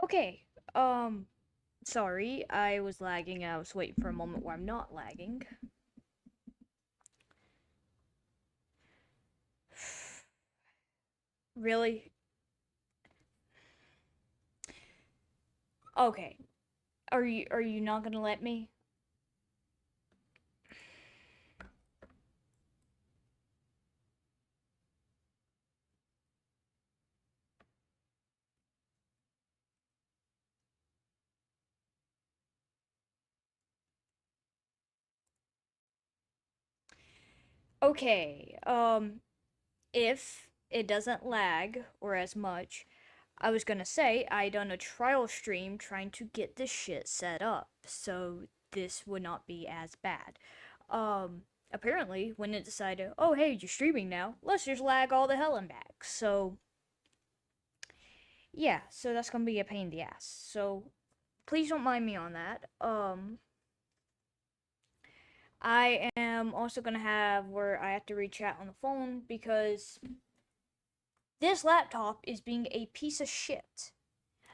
Okay, sorry, I was lagging. I was waiting for a moment where I'm not lagging. Really? Okay. Are you not gonna let me? Okay, if it doesn't lag or as much, I was gonna say I done a trial stream trying to get this shit set up, so this would not be as bad. Apparently, when it decided, oh hey, you're streaming now, let's just lag all the hell and back. So yeah, so that's gonna be a pain in the ass. So please don't mind me on that. I am also gonna have where I have to reach out on the phone because this laptop is being a piece of shit.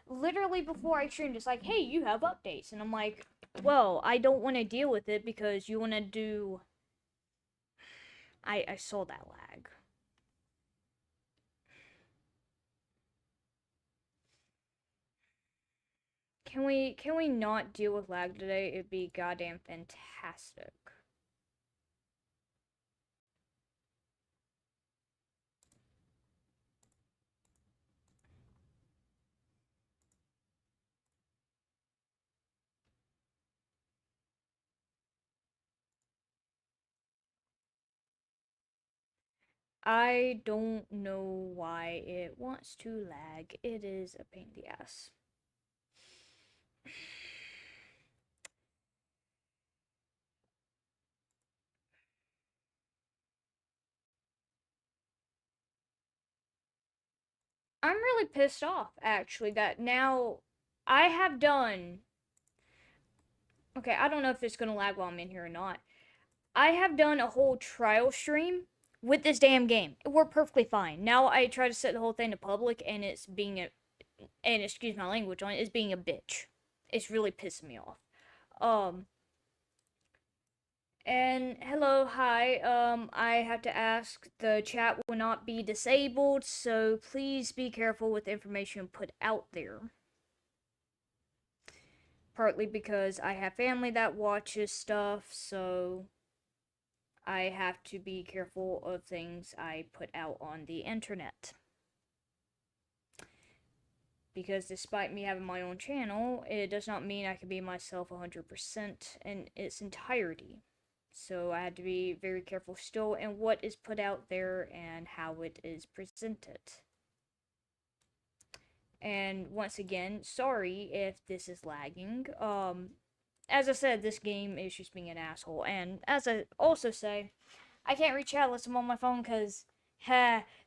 Literally before I streamed, it's like, hey, you have updates. And I'm like, well, I don't want to deal with it because you want to do. I saw that lag. Can we not deal with lag today? It'd be goddamn fantastic. I don't know why it wants to lag. It is a pain in the ass. I'm really pissed off actually that now I have done. Okay, I don't know if it's gonna lag while I'm in here or not. I have done a whole trial stream with this damn game. It worked perfectly fine. Now I try to set the whole thing to public and it's being a and excuse my language on it, is being a bitch. It's really pissing me off. Um and hello, hi. I have to ask, the chat will not be disabled, so please be careful with the information put out there. Partly because I have family that watches stuff, so I have to be careful of things I put out on the internet. Because despite me having my own channel, it does not mean I can be myself 100% in its entirety. So I had to be very careful still in what is put out there and how it is presented. And once again, sorry if this is lagging. As I said, this game is just being an asshole. And as I also say, I can't reach out unless I'm on my phone because,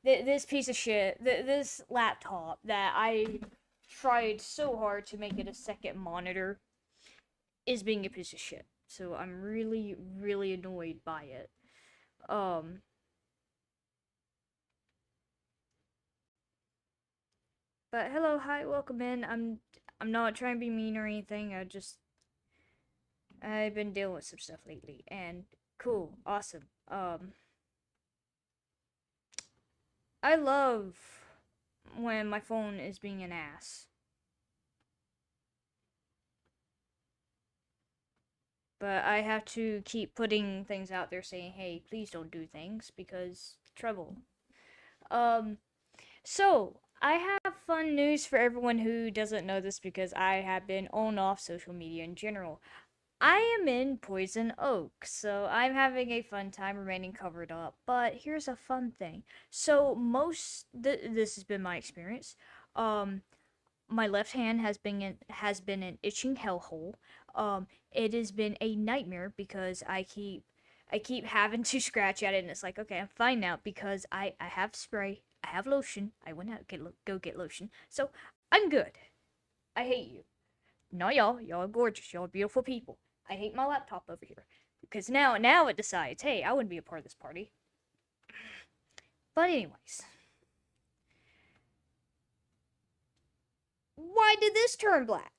this piece of shit, this laptop that I tried so hard to make it a second monitor is being a piece of shit. So I'm really, really annoyed by it. Um, but hello, hi, welcome in. I'm not trying to be mean or anything. I've been dealing with some stuff lately, and cool, awesome. I love when my phone is being an ass. But I have to keep putting things out there saying, hey, please don't do things because trouble. Um, so I have fun news for everyone who doesn't know this because I have been on off social media in general. I am in Poison Oak, so I'm having a fun time remaining covered up. But here's a fun thing. So this has been my experience. Um, my left hand has been an itching hellhole. It has been a nightmare because I keep having to scratch at it, and it's like, okay, I'm fine now because I have spray, I have lotion. I went out go get lotion, so I'm good. I hate you. No, y'all are gorgeous. Y'all are beautiful people. I hate my laptop over here because now it decides, hey, I wouldn't be a part of this party. But anyways, why did this turn black?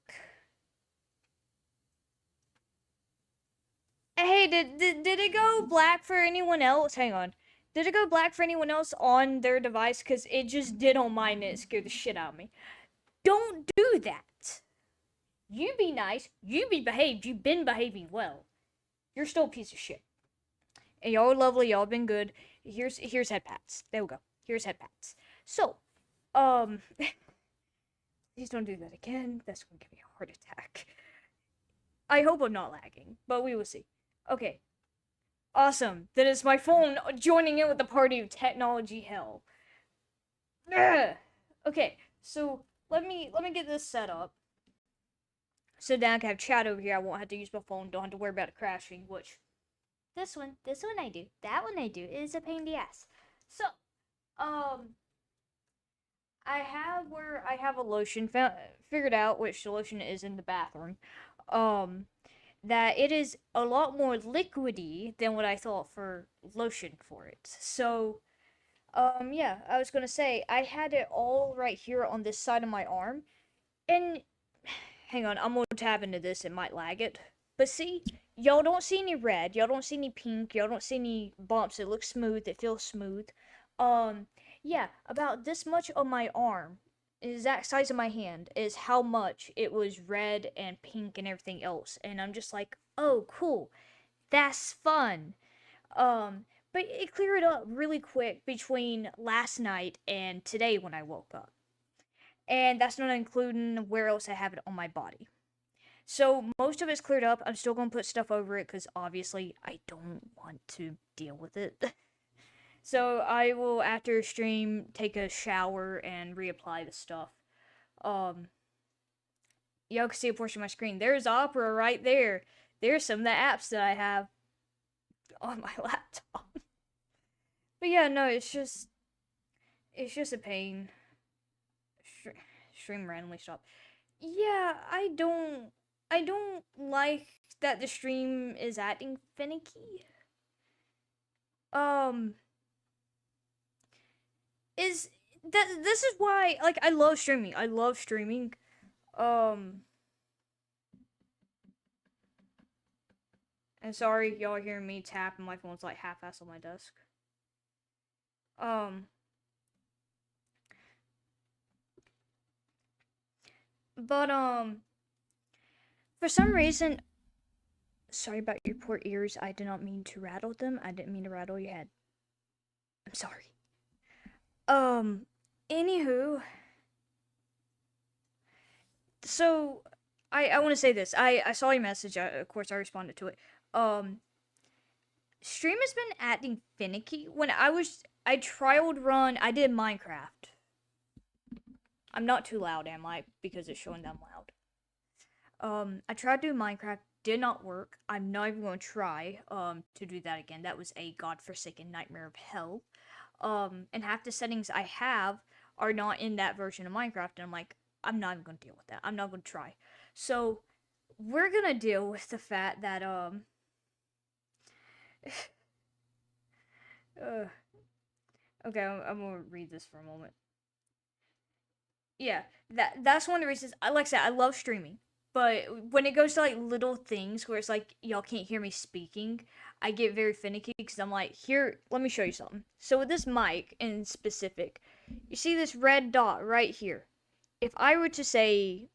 Hey, did it go black for anyone else? Hang on. Did it go black for anyone else on their device? Because it just did on mine and it scared the shit out of me. Don't do that. You be nice. You be behaved. You've been behaving well. You're still a piece of shit. And y'all are lovely. Y'all been good. Here's head pats. There we go. Here's head pats. So, please don't do that again. That's gonna give me a heart attack. I hope I'm not lagging, but we will see. Okay. Awesome. Then it's my phone joining in with the party of technology hell. Ugh. Okay, so let me get this set up. So now I can have chat over here. I won't have to use my phone. Don't have to worry about it crashing, which this one I do. That one I do. It is a pain in the ass. So, I have a lotion figured out which lotion is in the bathroom. That it is a lot more liquidy than what I thought for lotion for it. So, yeah, I was gonna say I had it all right here on this side of my arm, and hang on, I'm gonna tap into this. It might lag it, but see, y'all don't see any red, y'all don't see any pink, y'all don't see any bumps. It looks smooth. It feels smooth. Um, yeah, about this much on my arm, exact size of my hand, is how much it was red and pink and everything else. And I'm just like, oh, cool, that's fun. But it cleared up really quick between last night and today when I woke up. And that's not including where else I have it on my body. So most of it's cleared up. I'm still gonna put stuff over it because obviously I don't want to deal with it. So I will, after stream, take a shower and reapply the stuff. Um, y'all can see a portion of my screen. There's Opera right there. There's some of the apps that I have on my laptop. But yeah, no, it's just a pain. Stream randomly stop. Yeah, I don't like that the stream is acting finicky. Um, is this is why, like, I love streaming. I love streaming. Um, and sorry y'all hearing me tap and my phone's like half-ass on my desk. Um, but for some reason, sorry about your poor ears. I did not mean to rattle them. I didn't mean to rattle your head. I'm sorry. Anywho, so I want to say this. I saw your message. Of course, I responded to it. Stream has been acting finicky. When I trialed run. I did Minecraft. I'm not too loud, am I? Because it's showing that I'm loud. I tried to do Minecraft. Did not work. I'm not even going to try to do that again. That was a godforsaken nightmare of hell. And half the settings I have are not in that version of Minecraft, and I'm like, I'm not even gonna deal with that. I'm not gonna try. So we're gonna deal with the fact that okay, I'm gonna read this for a moment. Yeah, that's one of the reasons. Like I said, I love streaming, but when it goes to like little things where it's like y'all can't hear me speaking, I get very finicky because I'm like, here, let me show you something. So with this mic in specific, you see this red dot right here. If I were to say,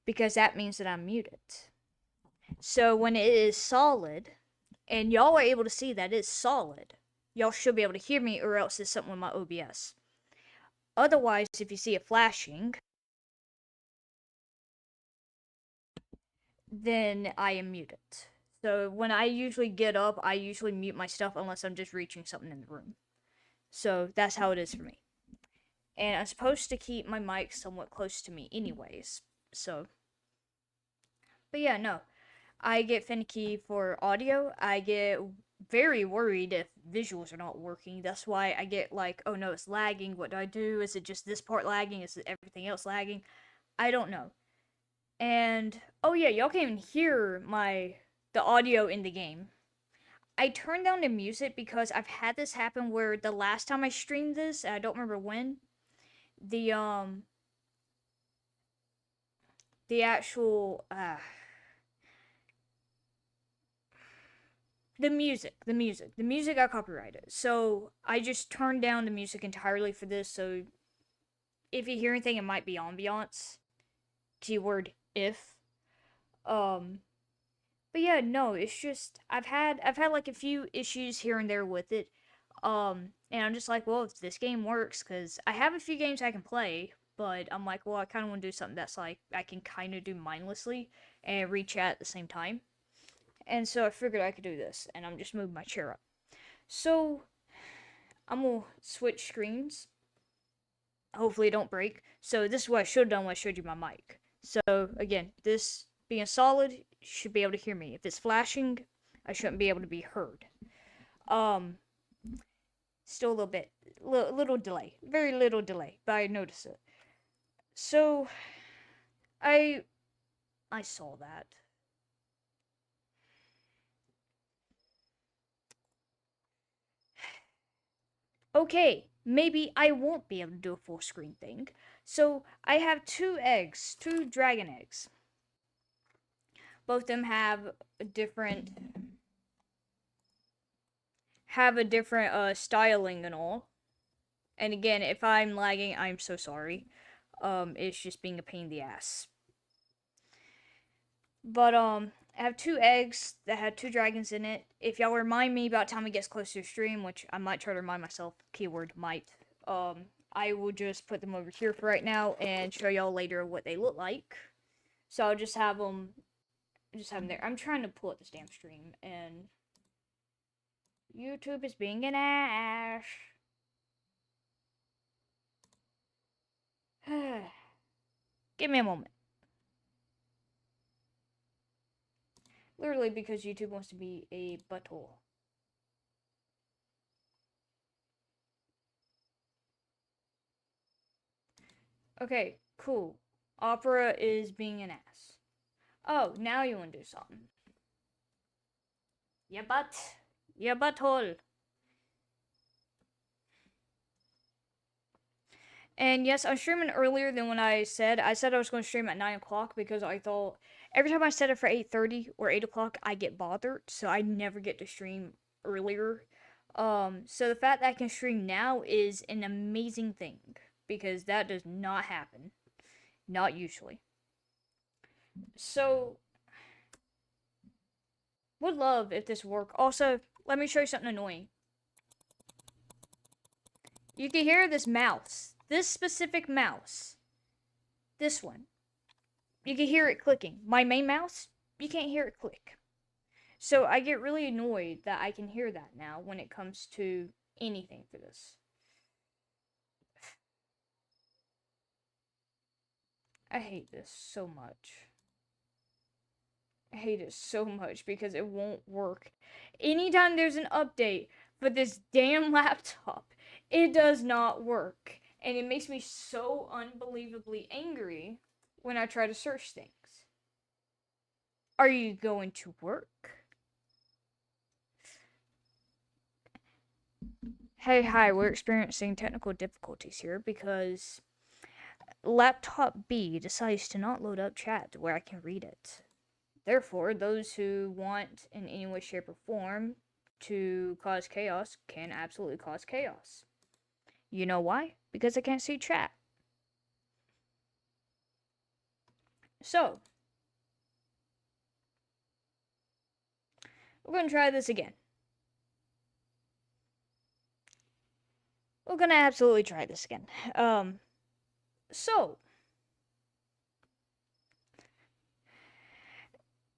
because that means that I'm muted. So when it is solid, and y'all are able to see that it's solid, y'all should be able to hear me, or else it's something with my OBS. Otherwise, if you see it flashing, then I am muted. So when I usually get up, I usually mute my stuff unless I'm just reaching something in the room. So that's how it is for me. And I'm supposed to keep my mic somewhat close to me anyways. So, but yeah, no. I get finicky for audio. I get very worried if visuals are not working. That's why I get like, oh no, it's lagging. What do I do? Is it just this part lagging? Is it everything else lagging? I don't know. And oh yeah, y'all can't even hear my the audio in the game. I turned down the music because I've had this happen where the last time I streamed this, I don't remember when, the the actual the music got copyrighted. So I just turned down the music entirely for this. So if you hear anything, it might be ambiance. Keyword if. Um, but yeah, no, it's just I've had like a few issues here and there with it. And I'm just like, well, if this game works, because I have a few games I can play, but I'm like, well, I kind of want to do something that's like I can kind of do mindlessly and read chat at the same time. And so I figured I could do this, and I'm just moving my chair up. So I'm gonna switch screens. Hopefully, it don't break. So this is what I should have done when I showed you my mic. So again, this being solid, you should be able to hear me. If it's flashing, I shouldn't be able to be heard. Um, Still a little bit, little delay, very little delay, but I noticed it. So I I saw that. Okay, maybe I won't be able to do a full screen thing. So I have two eggs, two dragon eggs. Both of them have a different styling and all. And again, if I'm lagging, I'm so sorry. It's just being a pain in the ass. But I have two eggs that had two dragons in it. If y'all remind me about time it gets close to the stream, which I might try to remind myself, keyword might. I will just put them over here for right now and show y'all later what they look like. So I'll just have them there. I'm trying to pull up this damn stream, and YouTube is being an ass. Give me a moment. Literally because YouTube wants to be a butthole. Okay, cool. Opera is being an ass. Oh, now you want to do something. Yeah, but. Yeah, butthole. And yes, I'm streaming earlier than when I said. I said I was going to stream at 9 o'clock because I thought every time I set it for 8:30 or 8 o'clock, I get bothered. So I never get to stream earlier. So the fact that I can stream now is an amazing thing because that does not happen. Not usually. So, would love if this worked. Also, let me show you something annoying. You can hear this mouse. This specific mouse. This one. You can hear it clicking. My main mouse, you can't hear it click. So I get really annoyed that I can hear that now when it comes to anything for this. I hate this so much. I hate it so much because it won't work. Anytime there's an update for this damn laptop, it does not work. And it makes me so unbelievably angry when I try to search things. Are you going to work? Hey, hi, we're experiencing technical difficulties here because laptop B decides to not load up chat to where I can read it. Therefore, those who want in any way, shape, or form to cause chaos can absolutely cause chaos. You know why? Because I can't see chat. So, we're going to try this again. We're going to absolutely try this again. So,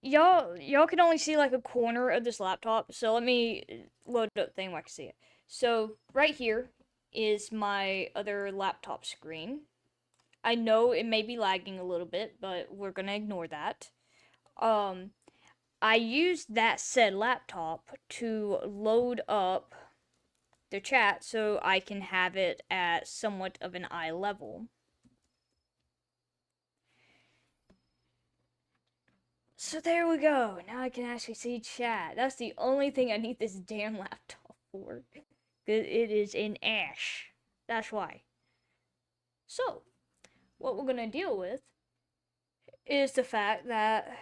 y'all can only see like a corner of this laptop, so let me load it up thing where I can see it. So, right here is my other laptop screen. I know it may be lagging a little bit, but we're gonna ignore that. I used that said laptop to load up the chat so I can have it at somewhat of an eye level. So there we go. Now I can actually see chat. That's the only thing I need this damn laptop for. It is in ash. That's why. So, what we're gonna deal with is the fact that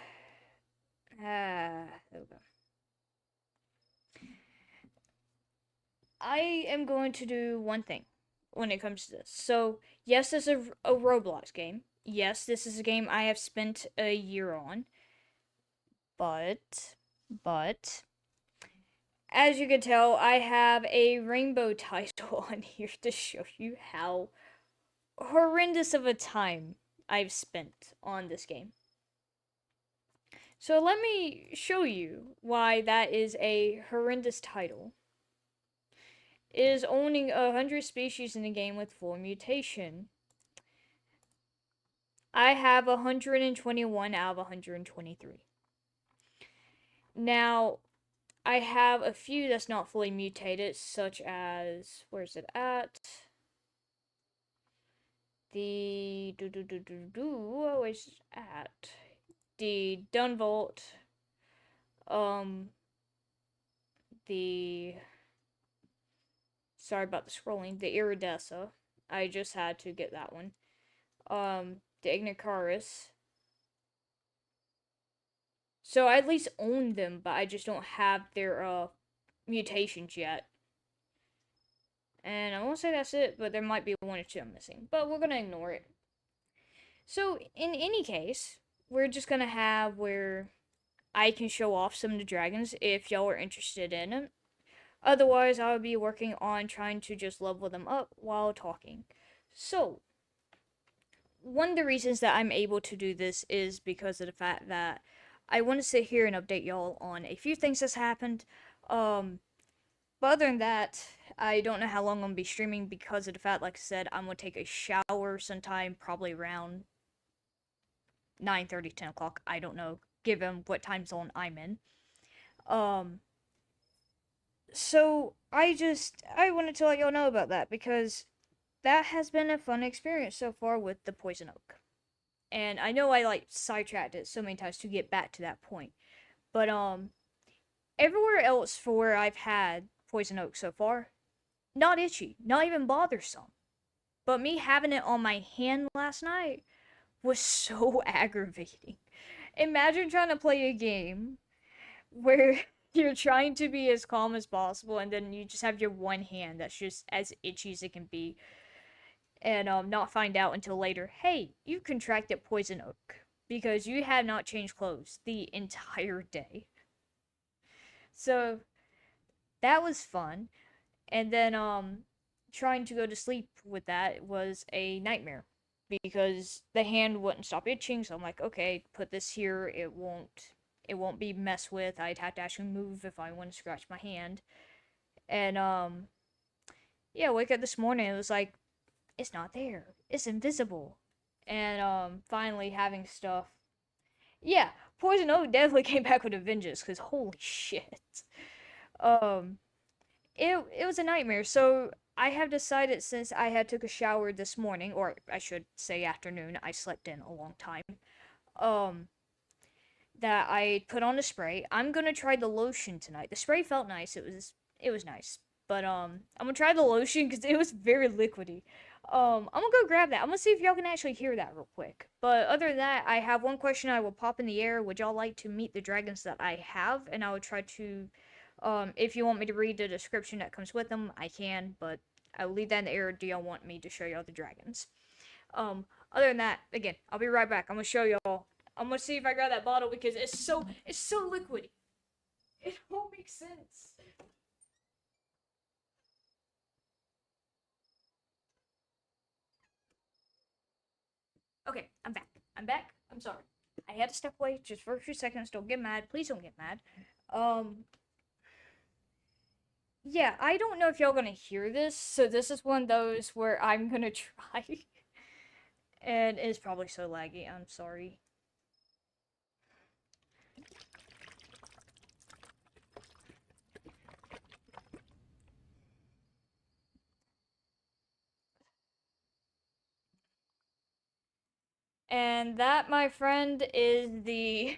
there we go. I am going to do one thing when it comes to this. So, yes, this is a Roblox game. Yes, this is a game I have spent a year on. But, as you can tell, I have a rainbow title on here to show you how horrendous of a time I've spent on this game. So let me show you why that is a horrendous title. It is owning 100 species in a game with full mutation. I have 121 out of 123. Now, I have a few that's not fully mutated, such as, where's it at? The where's it at? The Dunvolt, the, sorry about the scrolling, the Iridessa. I just had to get that one. The Ignicaris. So I at least own them, but I just don't have their mutations yet. And I won't say that's it, but there might be one or two I'm missing. But we're gonna ignore it. So in any case, we're just gonna have where I can show off some of the dragons if y'all are interested in them. Otherwise, I would be working on trying to just level them up while talking. So, one of the reasons that I'm able to do this is because of the fact that I want to sit here and update y'all on a few things that's happened. But other than that, I don't know how long I'm going to be streaming because of the fact, like I said, I'm going to take a shower sometime, probably around 9:30, 10 o'clock. I don't know, given what time zone I'm in. So I wanted to let y'all know about that because that has been a fun experience so far with the poison oak. And I know I like sidetracked it so many times to get back to that point. But everywhere else for where I've had poison oak so far, not itchy, not even bothersome. But me having it on my hand last night was so aggravating. Imagine trying to play a game where you're trying to be as calm as possible and then you just have your one hand that's just as itchy as it can be and not find out until later, hey, you contracted poison oak because you had not changed clothes the entire day. So that was fun. And then trying to go to sleep with that was a nightmare because the hand wouldn't stop itching. So I'm like, okay, put this here. It won't be messed with. I'd have to actually move if I want to scratch my hand. And yeah, wake up this morning, it was like, it's not there. It's invisible. And finally having stuff. Yeah, Poison Oak definitely came back with a vengeance, because holy shit. Um it was a nightmare. So I have decided, since I had took a shower this morning, or I should say afternoon, I slept in a long time. Um that I put on the spray. I'm gonna try the lotion tonight. The spray felt nice. It was nice. But I'm gonna try the lotion because it was very liquidy. I'm gonna go grab that. I'm gonna see if y'all can actually hear that real quick. But other than that, I have one question I will pop in the air. Would y'all like to meet the dragons that I have? And I would try to, if you want me to read the description that comes with them, I can. But I will leave that in the air. Do y'all want me to show y'all the dragons? Other than that, again, I'll be right back. I'm gonna show y'all. I'm gonna see if I got that bottle because it's so liquidy. It won't make sense. Okay, I'm back. I'm back. I'm sorry. I had to step away just for a few seconds. Don't get mad. Please don't get mad. Um, yeah, I don't know if y'all gonna hear this, so this is one of those where I'm gonna try. And it's probably so laggy. I'm sorry. And that, my friend, is the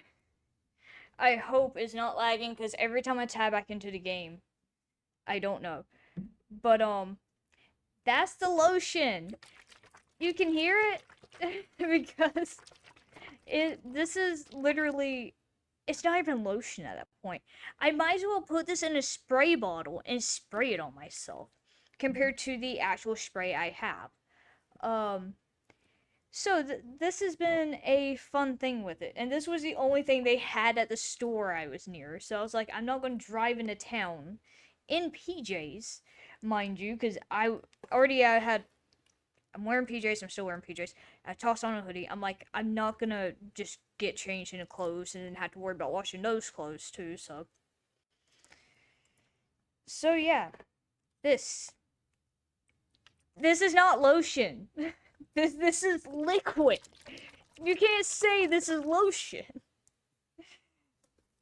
I hope it's not lagging because every time I tab back into the game, I don't know. But that's the lotion. You can hear it because this is literally, it's not even lotion at that point. I might as well put this in a spray bottle and spray it on myself compared to the actual spray I have. Um so this has been a fun thing with it, and this was the only thing they had at the store I was near. So I was like, I'm not going to drive into town in PJs, mind you, because I had. I'm wearing PJs. I'm still wearing PJs. I tossed on a hoodie. I'm like, I'm not gonna just get changed into clothes and then have to worry about washing those clothes too. So yeah, this this is not lotion. This is liquid. You can't say this is lotion.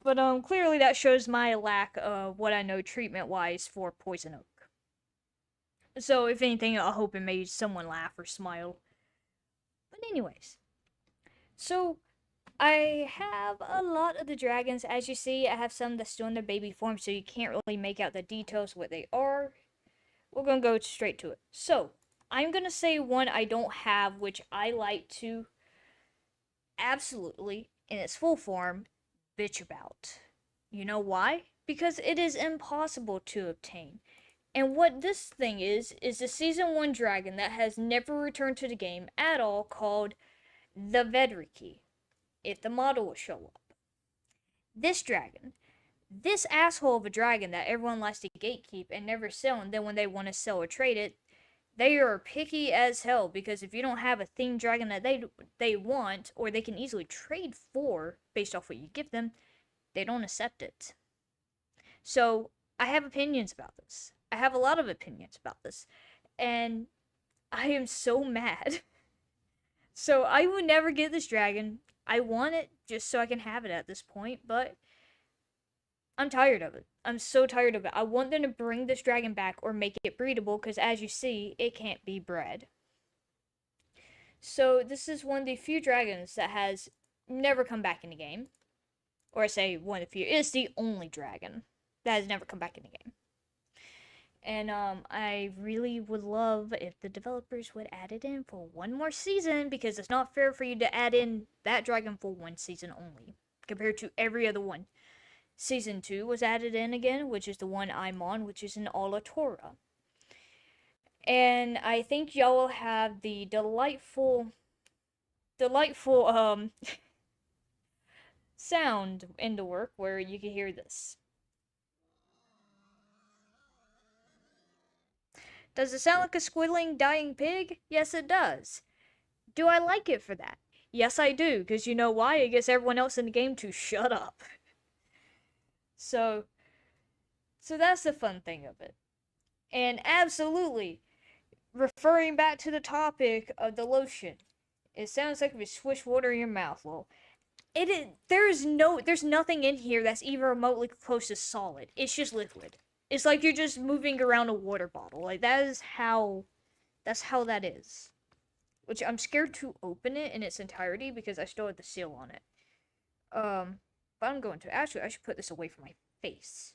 But clearly that shows my lack of what I know treatment wise for poison oak. So if anything, I hope it made someone laugh or smile. But anyways, so I have a lot of the dragons. As you see, I have some that's still in their baby form, so you can't really make out the details of what they are. We're gonna go straight to it. So I'm gonna say one I don't have, which I like to absolutely, in its full form, bitch about. You know why? Because it is impossible to obtain. And what this thing is a season 1 dragon that has never returned to the game at all, called the Vedriki. If the model will show up. This dragon, this asshole of a dragon that everyone likes to gatekeep and never sell, and then when they want to sell or trade it, they are picky as hell, because if you don't have a themed dragon that they want, or they can easily trade for based off what you give them, they don't accept it. So I have opinions about this. I have a lot of opinions about this, and I am so mad. So I will never get this dragon. I want it just so I can have it at this point, but I'm tired of it. I'm so tired of it. I want them to bring this dragon back or make it breedable, because as you see, it can't be bred. So this is one of the few dragons that has never come back in the game. Or I say one of the few. It's the only dragon that has never come back in the game. And I really would love if the developers would add it in for one more season, because it's not fair for you to add in that dragon for one season only, compared to every other one. Season 2 was added in again, which is the one I'm on, which is in Alatora. And I think y'all will have the delightful sound in the work where you can hear this. Does it sound like a squealing, dying pig? Yes, it does. Do I like it for that? Yes, I do, because you know why? It gets everyone else in the game to shut up. So that's the fun thing of it. And absolutely, referring back to the topic of the lotion, it sounds like if you swish water in your mouth, lol. There's nothing in here that's even remotely close to solid. It's just liquid. It's like you're just moving around a water bottle. Like, that's how that is. Which I'm scared to open it in its entirety because I still have the seal on it. But I'm going to. Actually, I should put this away from my face.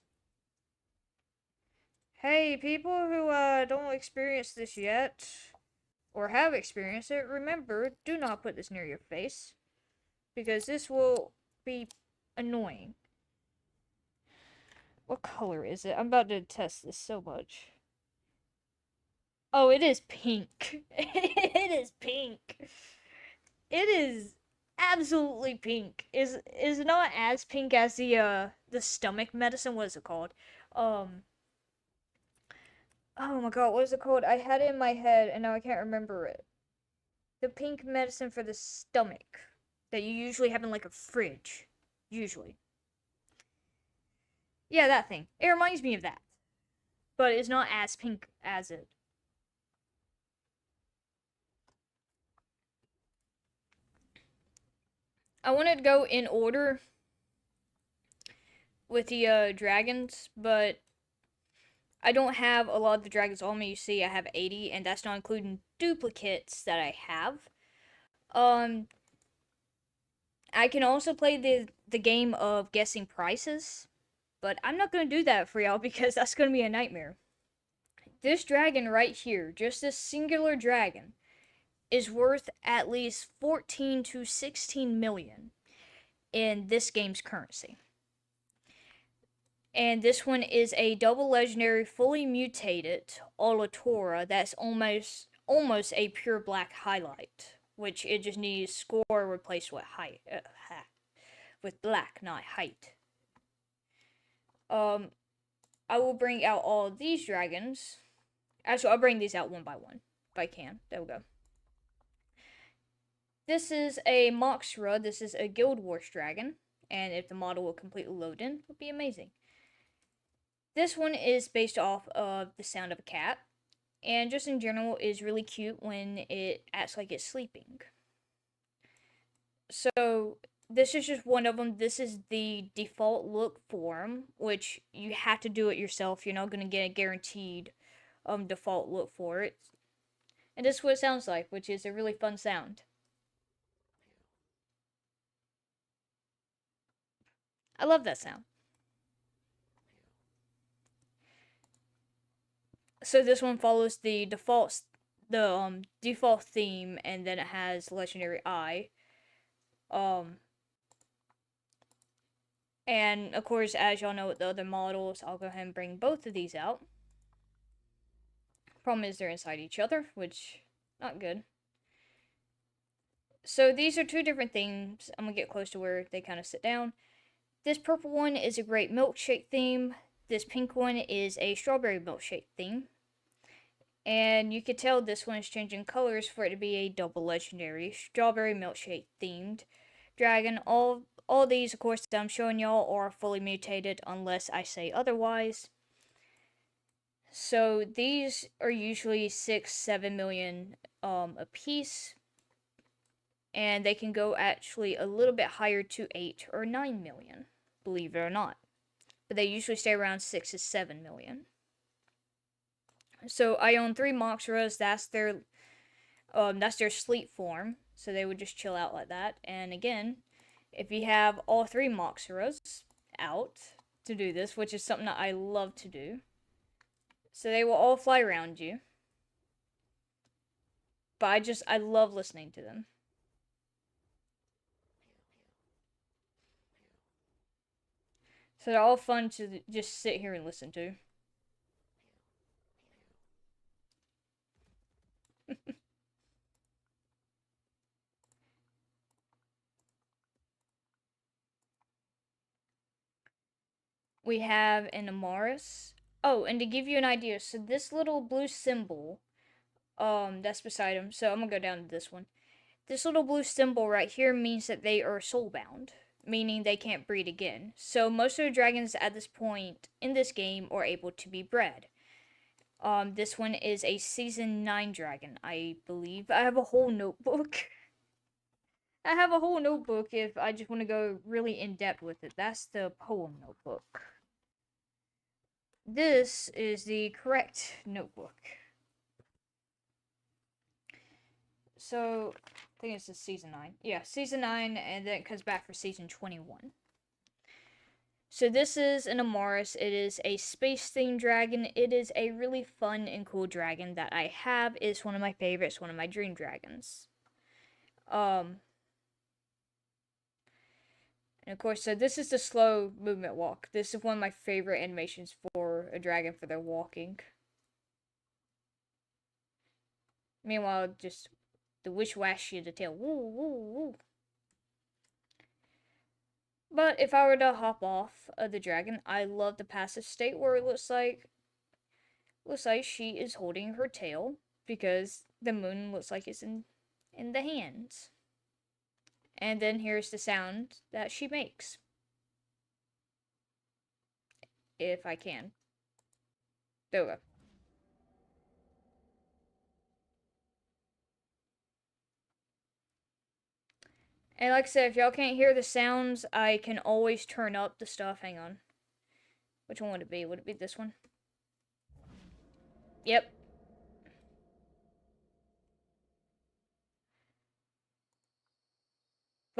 Hey, people who don't experience this yet, or have experienced it, remember, do not put this near your face, because this will be annoying. What color is it? I'm about to test this so much. Oh, it is pink. It is pink. It is absolutely pink. Is not as pink as the stomach medicine. What is it called? Oh my god, what is it called? I had it in my head and now I can't remember it. The pink medicine for the stomach that you usually have in like a fridge. Usually. Yeah, that thing. It reminds me of that. But it's not as pink as it. I wanted to go in order with the dragons, but I don't have a lot of the dragons on me. You see, I have 80, and that's not including duplicates that I have. I can also play the game of guessing prices, but I'm not going to do that for y'all because that's going to be a nightmare. This dragon right here, just this singular dragon, is worth at least 14 to 16 million in this game's currency. And this one is a double legendary, fully mutated Olatora that's almost a pure black highlight, which it just needs score replaced with height, with black, not height. I will bring out all of these dragons. Actually, I'll bring these out one by one if I can. There we go. This is a Moxra. This is a Guild Wars dragon, and if the model will completely load in, it would be amazing. This one is based off of the sound of a cat, and just in general is really cute when it acts like it's sleeping. So this is just one of them. This is the default look form, which you have to do it yourself. You're not going to get a guaranteed default look for it. And this is what it sounds like, which is a really fun sound. I love that sound. So this one follows the default theme, and then it has legendary eye. And of course, as y'all know with the other models, I'll go ahead and bring both of these out. Problem is they're inside each other, which not good. So these are two different themes. I'm gonna get close to where they kind of sit down. This purple one is a great milkshake theme. This pink one is a strawberry milkshake theme. And you can tell this one is changing colors for it to be a double legendary strawberry milkshake themed dragon. All these, of course, that I'm showing y'all are fully mutated unless I say otherwise. So these are usually 6-7 million a piece, and they can go actually a little bit higher to 8 or 9 million, believe it or not. But they usually stay around 6 to 7 million. So I own 3 Moxras. That's their sleep form. So they would just chill out like that. And again, if you have all 3 Moxras out to do this, which is something that I love to do, so they will all fly around you. But I love listening to them. So they're all fun to just sit here and listen to. We have an Amaris. Oh, and to give you an idea, so this little blue symbol, that's beside him. So I'm gonna go down to this one. This little blue symbol right here means that they are soulbound, meaning they can't breed again. So most of the dragons at this point in this game are able to be bred. This one is a season 9 dragon, I believe. I have a whole notebook. I have a whole notebook if I just want to go really in depth with it. That's the poem notebook. This is the correct notebook. So, I think it's a season 9. Yeah, season 9, and then it comes back for season 21. So this is an Amaris. It is a space-themed dragon. It is a really fun and cool dragon that I have. It's one of my favorites, one of my dream dragons. And of course, so this is the slow movement walk. This is one of my favorite animations for a dragon for their walking. Meanwhile, just the wish-wash of the tail. Woo, woo, woo. But if I were to hop off of the dragon, I love the passive state where it looks like she is holding her tail because the moon looks like it's in the hands. And then here's the sound that she makes. If I can. There we go. And like I said, if y'all can't hear the sounds, I can always turn up the stuff. Hang on. Which one would it be? Would it be this one? Yep.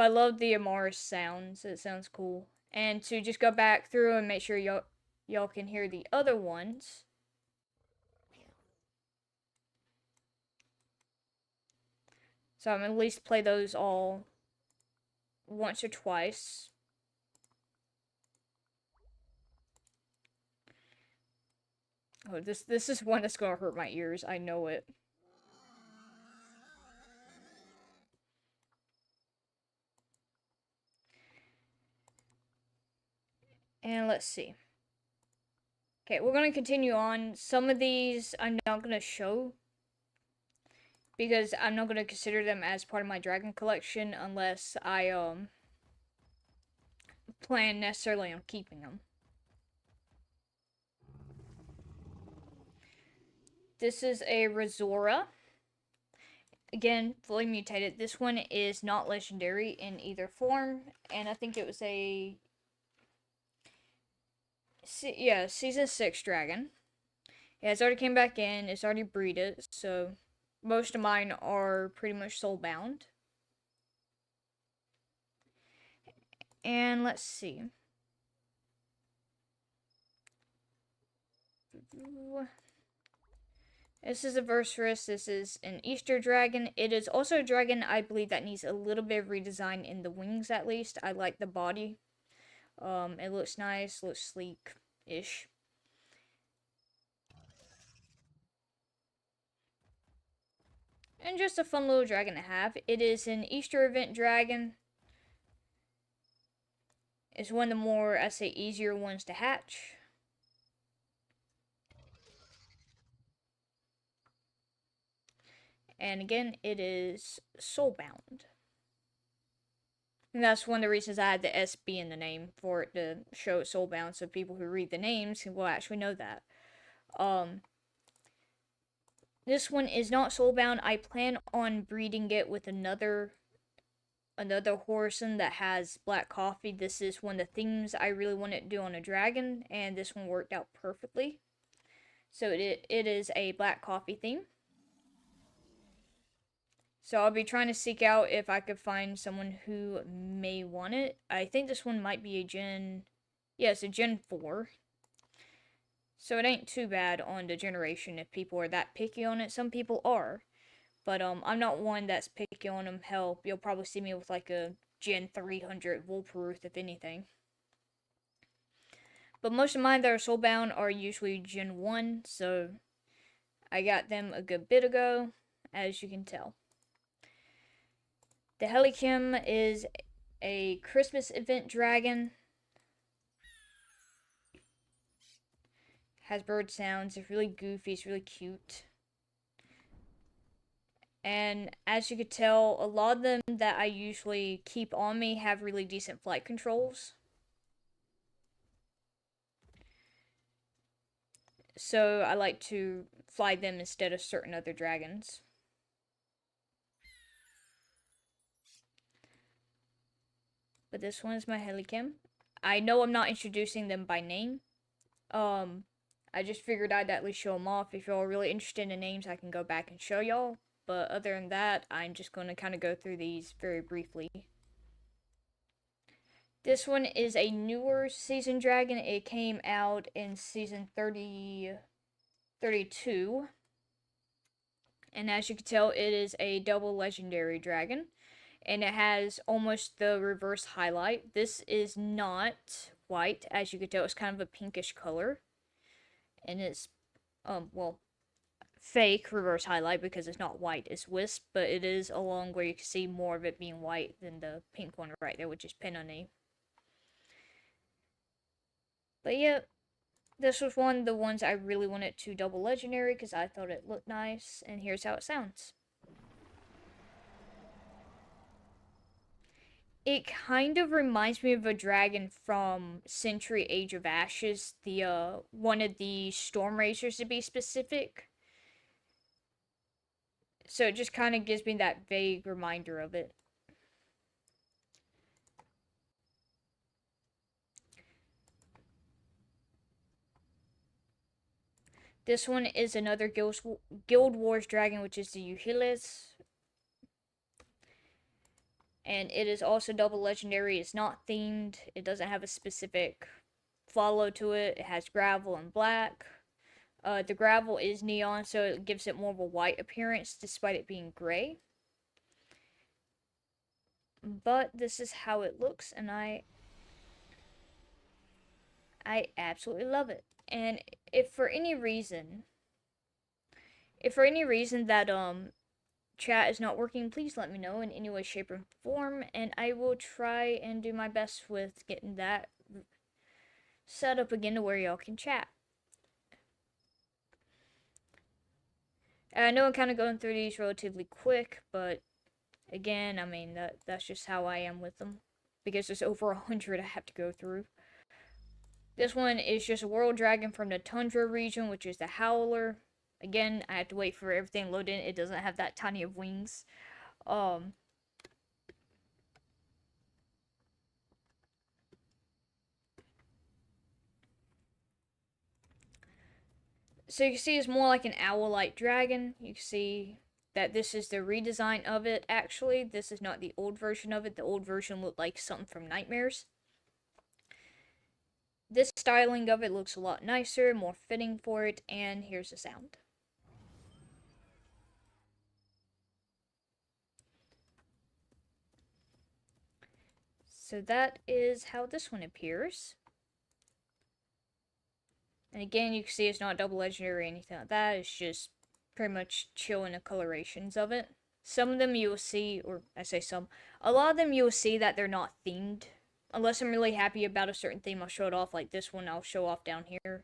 But I love the Amaris sounds. It sounds cool. And to just go back through and make sure y'all can hear the other ones. So I'm gonna at least play those all once or twice. Oh, this is one that's gonna hurt my ears. I know it. And let's see. Okay, we're gonna continue on. Some of these I'm not gonna show because I'm not gonna consider them as part of my dragon collection unless I plan necessarily on keeping them. This is a Razora. Again, fully mutated. This one is not legendary in either form, and I think it was a season 6 dragon. Yeah, it's already came back in. It's already breeded, so most of mine are pretty much soul-bound. And let's see. This is a Versurus. This is an Easter dragon. It is also a dragon, I believe, that needs a little bit of redesign in the wings, at least. I like the body. It looks nice, looks sleek-ish. And just a fun little dragon to have. It is an Easter event dragon. It's one of the more, I say, easier ones to hatch. And again, it is soulbound. And that's one of the reasons I had the SB in the name, for it to show soulbound, so people who read the names will actually know that. This one is not soulbound. I plan on breeding it with another Horizon that has black coffee. This is one of the themes I really wanted to do on a dragon, and this one worked out perfectly. So it is a black coffee theme. So I'll be trying to seek out if I could find someone who may want it. I think this one might be a Gen... Yeah, it's a Gen 4. So it ain't too bad on the generation if people are that picky on it. Some people are. But I'm not one that's picky on them. Hell, you'll probably see me with like a Gen 300 Volperuth, if anything. But most of mine that are soulbound are usually Gen 1, so I got them a good bit ago, as you can tell. The Helikim is a Christmas event dragon. Has bird sounds. It's really goofy. It's really cute. And as you could tell, a lot of them that I usually keep on me have really decent flight controls. So I like to fly them instead of certain other dragons. But this one is my Helikim. I know I'm not introducing them by name. I just figured I'd at least show them off. If y'all are really interested in names, I can go back and show y'all. But other than that, I'm just going to kind of go through these very briefly. This one is a newer season dragon. It came out in season 32. And as you can tell, it is a double legendary dragon. And it has almost the reverse highlight. This is not white. As you can tell, it's kind of a pinkish color. And it's, fake reverse highlight because it's not white, it's wisp, but it is along where you can see more of it being white than the pink one right there, which is Penony. But yeah, this was one of the ones I really wanted to double legendary because I thought it looked nice, and here's how it sounds. It kind of reminds me of a dragon from Century Age of Ashes, the one of the Storm Racers to be specific. So it just kind of gives me that vague reminder of it. This one is another Guild Wars dragon, which is the Uhilis. And it is also double legendary. It's not themed. It doesn't have a specific follow to it. It has gravel and black. The gravel is neon, so it gives it more of a white appearance despite it being gray. But this is how it looks, and I absolutely love it. And if for any reason, that chat is not working, please let me know in any way, shape, or form, and I will try and do my best with getting that set up again to where y'all can chat. I know I'm kind of going through these relatively quick, but again, I mean that's just how I am with them, because there's over 100 I have to go through. This one is just a world dragon from the tundra region, which is the Howler. Again, I have to wait for everything to load in. It doesn't have that tiny of wings. So you can see it's more like an owl-like dragon. You can see that this is the redesign of it, actually. This is not the old version of it. The old version looked like something from Nightmares. This styling of it looks a lot nicer, more fitting for it, and here's the sound. So that is how this one appears. And again, you can see it's not double legendary or anything like that. It's just pretty much chill in the colorations of it. Some of them you will see, or I say some, a lot of them you will see that they're not themed. Unless I'm really happy about a certain theme, I'll show it off. Like this one, I'll show off down here.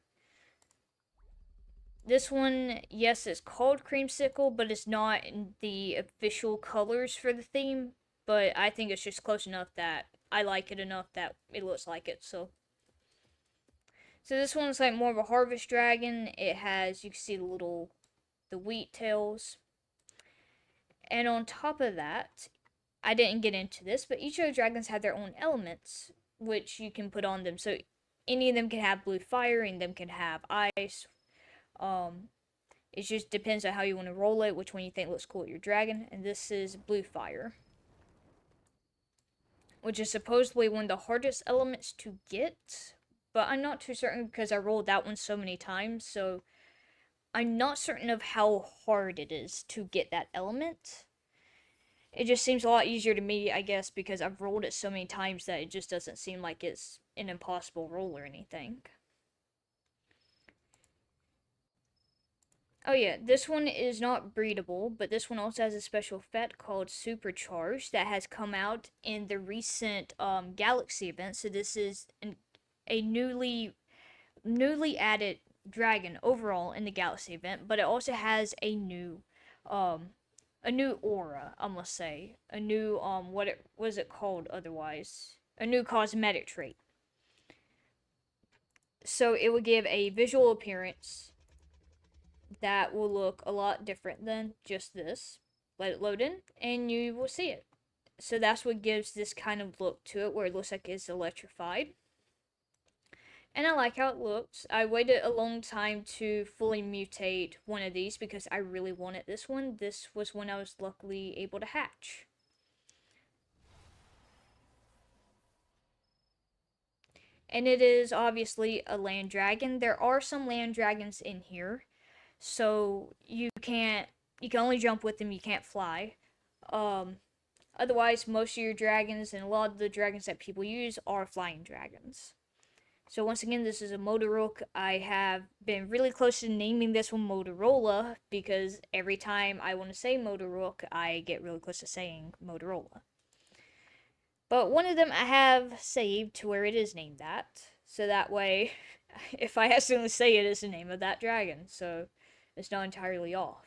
This one, yes, it's called Creamsicle, but it's not in the official colors for the theme. But I think it's just close enough that I like it enough that it looks like it, so this one's like more of a harvest dragon. It has, you can see the wheat tails. And on top of that, I didn't get into this, but each of the dragons have their own elements, which you can put on them. So any of them can have blue fire, and them can have ice. It just depends on how you want to roll it, which one you think looks cool with your dragon. And this is blue fire, which is supposedly one of the hardest elements to get. But I'm not too certain because I rolled that one so many times, so I'm not certain of how hard it is to get that element. It just seems a lot easier to me, I guess, because I've rolled it so many times that it just doesn't seem like it's an impossible roll or anything. Oh yeah, this one is not breedable, but this one also has a special effect called Supercharged that has come out in the recent Galaxy event. So this is a newly added dragon overall in the Galaxy event, but it also has a new aura, I must say. A new what was it called otherwise? A new cosmetic trait. So it will give a visual appearance that will look a lot different than just this. Let it load in and you will see it. So that's what gives this kind of look to it, where it looks like it's electrified. And I like how it looks. I waited a long time to fully mutate one of these because I really wanted this one. This was when I was luckily able to hatch. And it is obviously a land dragon. There are some land dragons in here, so you can only jump with them, you can't fly. Otherwise, most of your dragons and a lot of the dragons that people use are flying dragons. So once again, this is a Motorook. I have been really close to naming this one Motorola because every time I want to say Motorook, I get really close to saying Motorola. But one of them I have saved to where it is named that. So that way, if I accidentally say it, it's the name of that dragon. So it's not entirely off.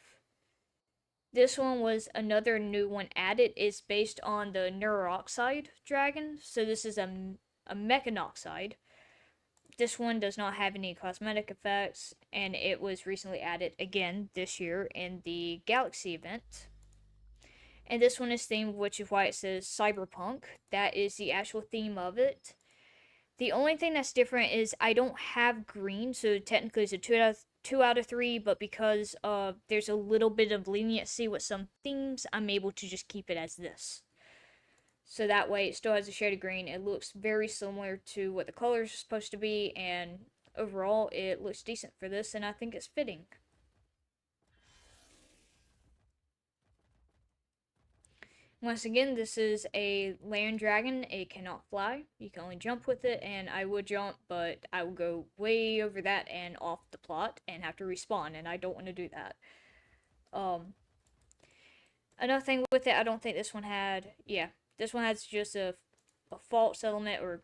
This one was another new one added. It's based on the Neuroxide dragon. So this is a Mechanoxide. This one does not have any cosmetic effects, and it was recently added again this year in the Galaxy event. And this one is themed, which is why it says Cyberpunk. That is the actual theme of it. The only thing that's different is I don't have green, so technically it's a 2 out of 3, but because there's a little bit of leniency with some themes, I'm able to just keep it as this. So that way it still has a shade of green. It looks very similar to what the colors are supposed to be, and overall it looks decent for this, and I think it's fitting. Once again, this is a land dragon. It cannot fly. You can only jump with it, and I would jump, but I will go way over that and off the plot and have to respawn, and I don't want to do that. Um, Another thing with it, I don't think this one had. Yeah, this one has just a false element or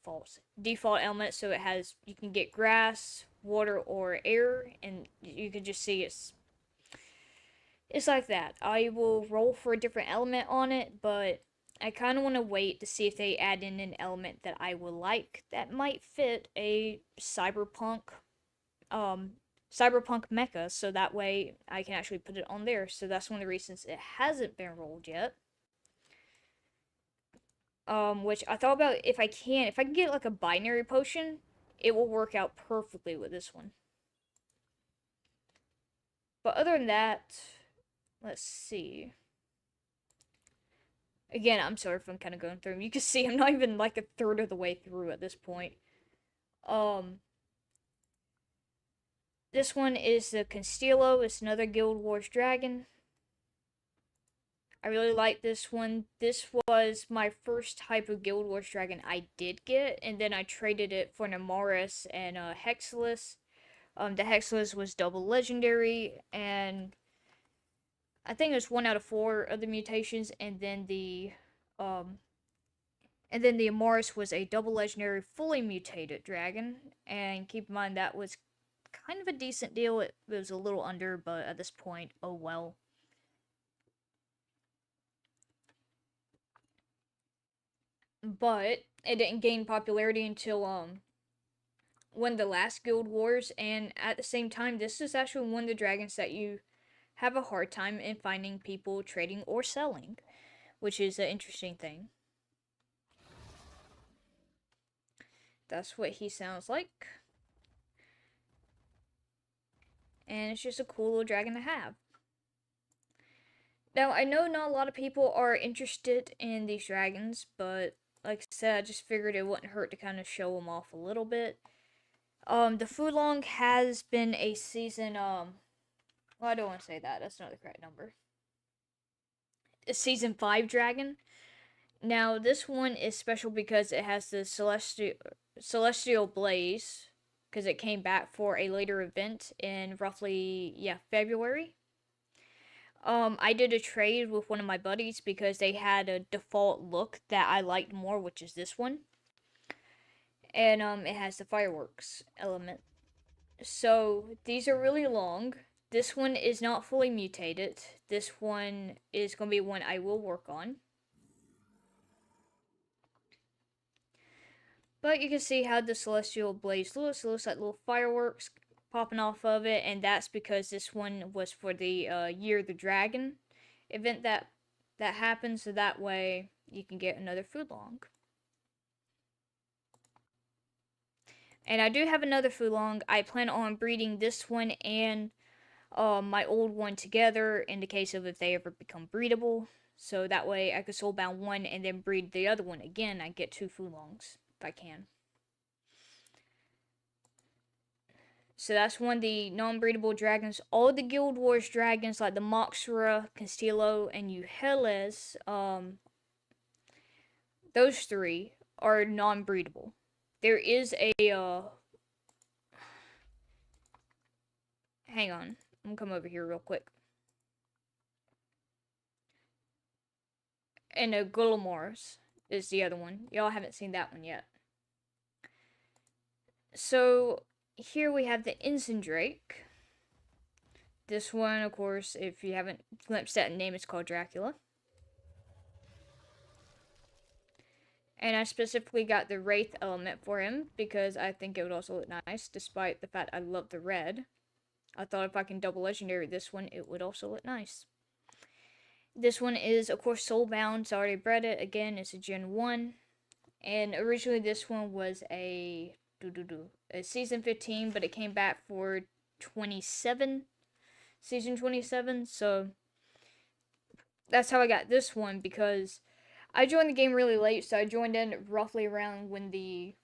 false default element, so it has you can get grass, water, or air, and you can just see it's like that. I will roll for a different element on it, but I kind of want to wait to see if they add in an element that I will like that might fit a um, cyberpunk mecha, so that way I can actually put it on there. So that's one of the reasons it hasn't been rolled yet. Which I thought about if I can get like a binary potion, it will work out perfectly with this one. But other than that, let's see. Again, I'm sorry if I'm kind of going through them. You can see I'm not even like a third of the way through at this point. Um, this one is the Consteelo. It's another Guild Wars dragon. I really like this one. This was my first type of Guild Wars dragon I did get, and then I traded it for an Amaris and a Hexalus. The Hexalus was double legendary, and I think it was 1 out of 4 of the mutations, um, and then the Amaris was a double legendary, fully mutated dragon. And keep in mind that was kind of a decent deal. It was a little under, but at this point, oh well. But it didn't gain popularity until one of the last Guild Wars, and at the same time, this is actually one of the dragons that you have a hard time in finding people trading or selling, which is an interesting thing. That's what he sounds like. And it's just a cool little dragon to have. Now, I know not a lot of people are interested in these dragons, but like I said, I just figured it wouldn't hurt to kind of show them off a little bit. The Fulong has been a season, well, I don't want to say that. That's not the correct number. A season 5 dragon. Now, this one is special because it has the Celestial Blaze, because it came back for a later event in roughly, yeah, February. I did a trade with one of my buddies because they had a default look that I liked more, which is this one. And it has the fireworks element. So these are really long. This one is not fully mutated. This one is going to be one I will work on. But you can see how the Celestial Blaze looks. It looks like little fireworks popping off of it, and that's because this one was for the Year of the Dragon event that happened, so that way you can get another Fulong. And I do have another Fulong. I plan on breeding this one and my old one together in the case of if they ever become breedable. So that way I could soulbound one and then breed the other one again. I get 2 Fulongs if I can. So that's one of the non-breedable dragons. All the Guild Wars dragons, like the Moxra, Consteelo, and Euheles, those 3 are non-breedable. There is a, hang on. I'm gonna come over here real quick. And a Gullimoras is the other one. Y'all haven't seen that one yet. So here we have the Ensign Drake. This one, of course, if you haven't glimpsed that name, it's called Dracula. And I specifically got the Wraith element for him because I think it would also look nice, despite the fact I love the red. I thought if I can double legendary this one, it would also look nice. This one is, of course, Soulbound, so I already bred it. Again, it's a Gen 1. And originally this one was a season 15, but it came back for 27, season 27. So that's how I got this one, because I joined the game really late, so I joined in roughly around when the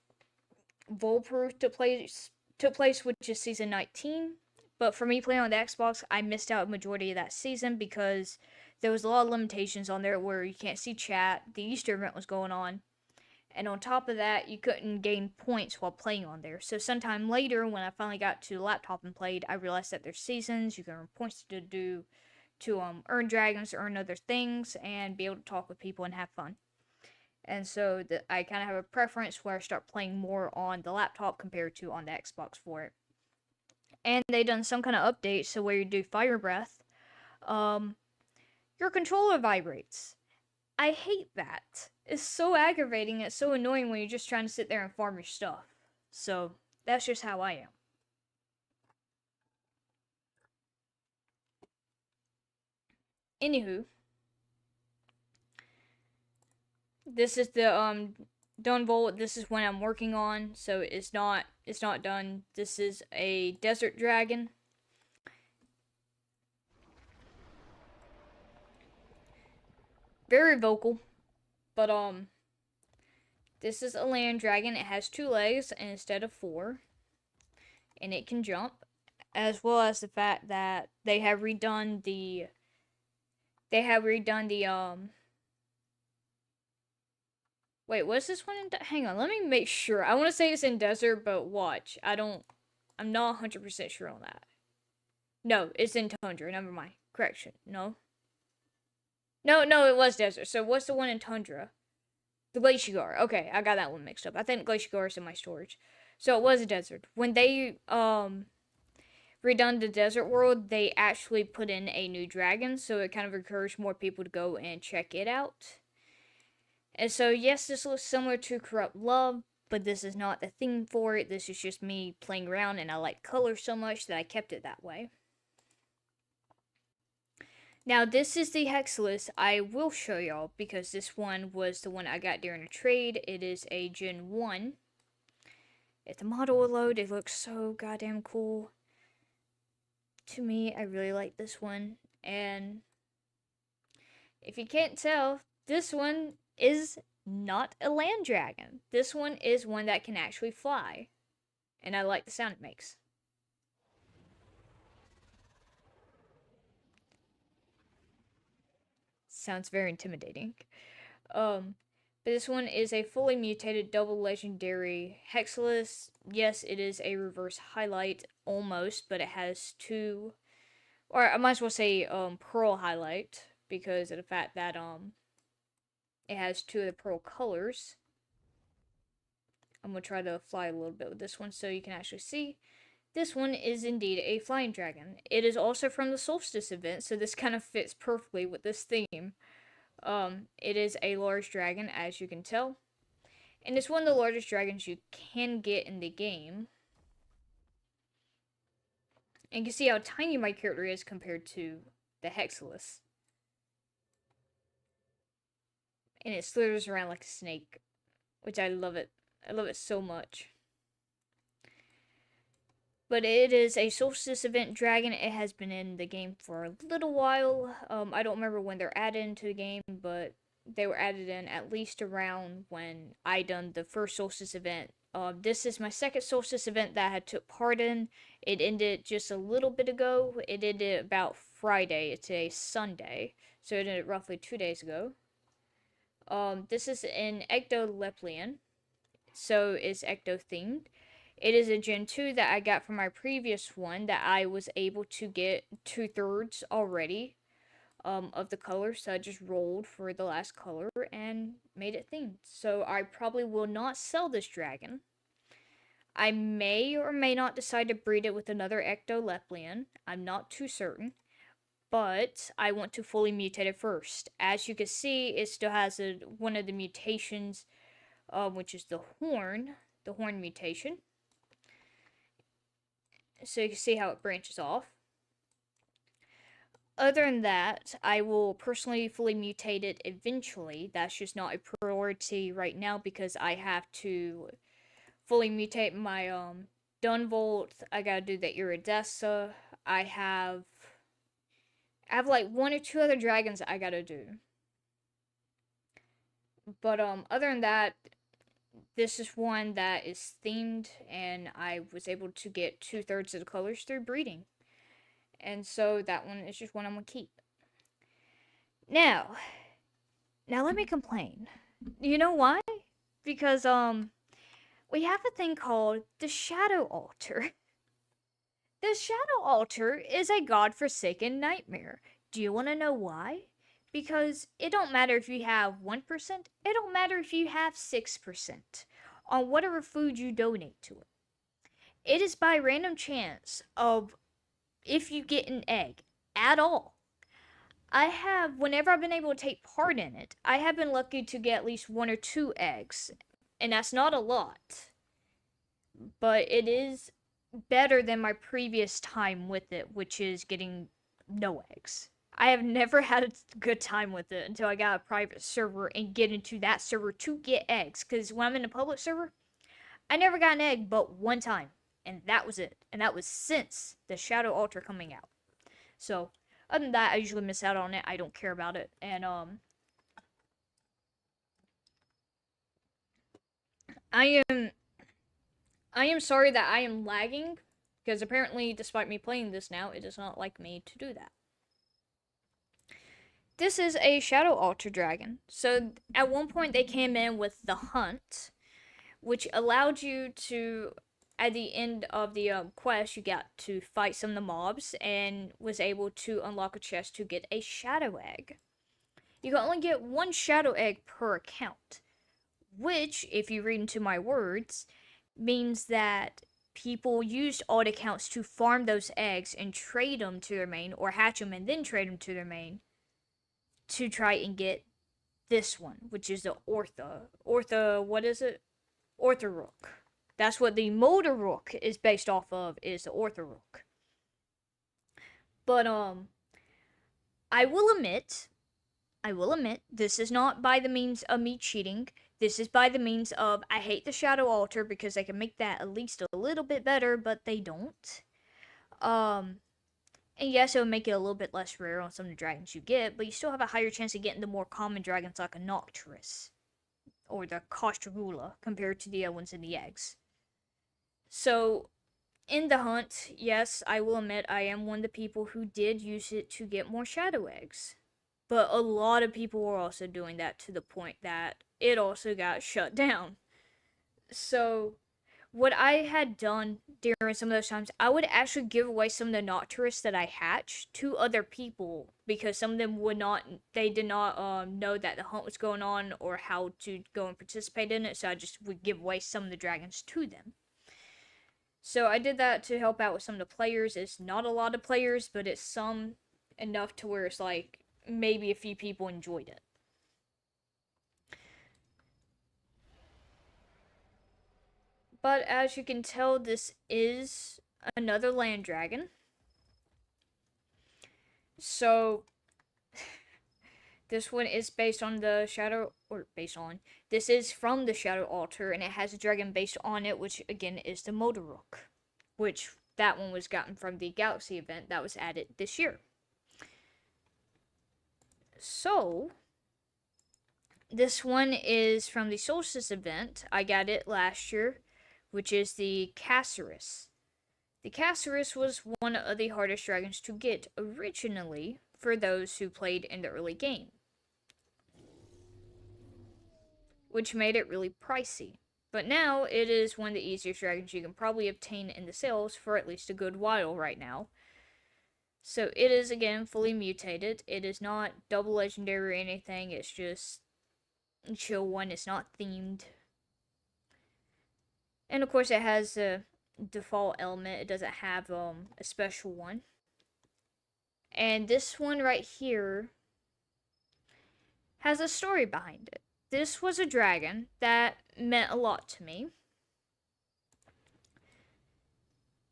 Volproof took place, which is season 19. But for me playing on the Xbox, I missed out a majority of that season because there was a lot of limitations on there where you can't see chat. The Easter event was going on, and on top of that, you couldn't gain points while playing on there. So sometime later, when I finally got to the laptop and played, I realized that there's seasons. You can earn points to earn dragons, earn other things, and be able to talk with people and have fun. And so I kind of have a preference where I start playing more on the laptop compared to on the Xbox for it. And they done some kind of update, so where you do fire breath, um, your controller vibrates. I hate that. It's so aggravating. It's so annoying when you're just trying to sit there and farm your stuff. So that's just how I am. Anywho, this is the done vault. This is what I'm working on, so it's not done. This is a desert dragon. Very vocal, but this is a land dragon. It has 2 legs instead of 4, and it can jump, as well as the fact that they have redone the Wait, was this one in hang on, let me make sure. I want to say it's in desert, but watch. I'm not 100% sure on that. No, it's in tundra. Never mind. Correction. No. No, it was desert. So what's the one in tundra? The Glacier. Okay, I got that one mixed up. I think Glacier is in my storage. So it was a desert. When they redone the desert world, they actually put in a new dragon, so it kind of encouraged more people to go and check it out. And so yes, this looks similar to Corrupt Love, but this is not the theme for it. This is just me playing around, and I like color so much that I kept it that way. Now this is the hex list I will show y'all because this one was the one I got during a trade. It is a Gen 1. If the model will load, it looks so goddamn cool. To me, I really like this one. And if you can't tell, this one is not a land dragon. This one is one that can actually fly. And I like the sound it makes. Sounds very intimidating. But this one is a fully mutated double legendary Hexalus. Yes, it is a reverse highlight almost, but it has 2, or I might as well say pearl highlight because of the fact that it has 2 of the pearl colors. I'm gonna try to fly a little bit with this one so you can actually see. This one is indeed a flying dragon. It is also from the Solstice event, so this kind of fits perfectly with this theme. It is a large dragon, as you can tell. And it's one of the largest dragons you can get in the game. And you can see how tiny my character is compared to the Hexalus. And it slithers around like a snake, which I love it. I love it so much. But it is a Solstice event dragon. It has been in the game for a little while. I don't remember when they're added into the game, but they were added in at least around when I done the first Solstice event. This is my second Solstice event that I had took part in. It ended just a little bit ago. It ended about Friday. Today's Sunday, so it ended roughly 2 days ago. This is an Ectoleplian, so it's Ecto themed. It is a Gen 2 that I got from my previous one that I was able to get 2/3 already of the color. So I just rolled for the last color and made it themed. So I probably will not sell this dragon. I may or may not decide to breed it with another Ectoleplian. I'm not too certain. But I want to fully mutate it first. As you can see, it still has one of the mutations, which is the horn mutation. So you can see how it branches off. Other than that, I will personally fully mutate it eventually. That's just not a priority right now because I have to fully mutate my Dunvolt. I gotta do the Iridessa. I have like 1 or 2 other dragons I gotta do. But other than that, this is one that is themed, and I was able to get 2/3 of the colors through breeding. And so that one is just one I'm gonna keep. Now, now let me complain. You know why? Because we have a thing called the Shadow Altar. The Shadow Altar is a godforsaken nightmare. Do you want to know why? Because it don't matter if you have 1%, it don't matter if you have 6% on whatever food you donate to it. It is by random chance of if you get an egg at all. I have, whenever I've been able to take part in it, I have been lucky to get at least 1 or 2 eggs. And that's not a lot. But it is better than my previous time with it, which is getting no eggs. I have never had a good time with it until I got a private server and get into that server to get eggs. Because when I'm in a public server, I never got an egg but one time. And that was it. And that was since the Shadow Altar coming out. So, other than that, I usually miss out on it. I don't care about it. And, I am I am sorry that I am lagging, because apparently, despite me playing this now, it does not like me to do that. This is a Shadow Altar Dragon. So, at one point, they came in with the Hunt, which allowed you to, at the end of the quest, you got to fight some of the mobs and was able to unlock a chest to get a Shadow Egg. You can only get 1 Shadow Egg per account, which, if you read into my words, means that people used alt accounts to farm those eggs and trade them to their main, or hatch them and then trade them to their main, to try and get this one, which is the what is it? Orthorook. That's what the Motorrook is based off of, is the Orthorook. But I will admit, this is not by the means of me cheating. This is by the means of I hate the Shadow Altar because they can make that at least a little bit better, but they don't. And yes, it would make it a little bit less rare on some of the dragons you get, but you still have a higher chance of getting the more common dragons like a Nocturus or the Kostragula compared to the other ones in the eggs. So, in the hunt, yes, I will admit I am one of the people who did use it to get more shadow eggs. But a lot of people were also doing that to the point that it also got shut down. So, what I had done during some of those times, I would actually give away some of the Nocturus that I hatched to other people because some of them did not know that the hunt was going on or how to go and participate in it. So I just would give away some of the dragons to them. So I did that to help out with some of the players. It's not a lot of players, but it's some enough to where it's like maybe a few people enjoyed it. But as you can tell, this is another land dragon. So this one is based on the Shadow, or based on, this is from the Shadow Altar, and it has a dragon based on it, which again is the Motorrook, which that one was gotten from the Galaxy event that was added this year. So, this one is from the Solstice event. I got it last year, which is the Caceres. The Caceres was one of the hardest dragons to get originally for those who played in the early game, which made it really pricey. But now it is one of the easiest dragons you can probably obtain in the sales for at least a good while right now. So it is again fully mutated. It is not double legendary or anything. It's just chill one. It's not themed. And of course it has a default element. It doesn't have a special one. And this one right here has a story behind it. This was a dragon that meant a lot to me.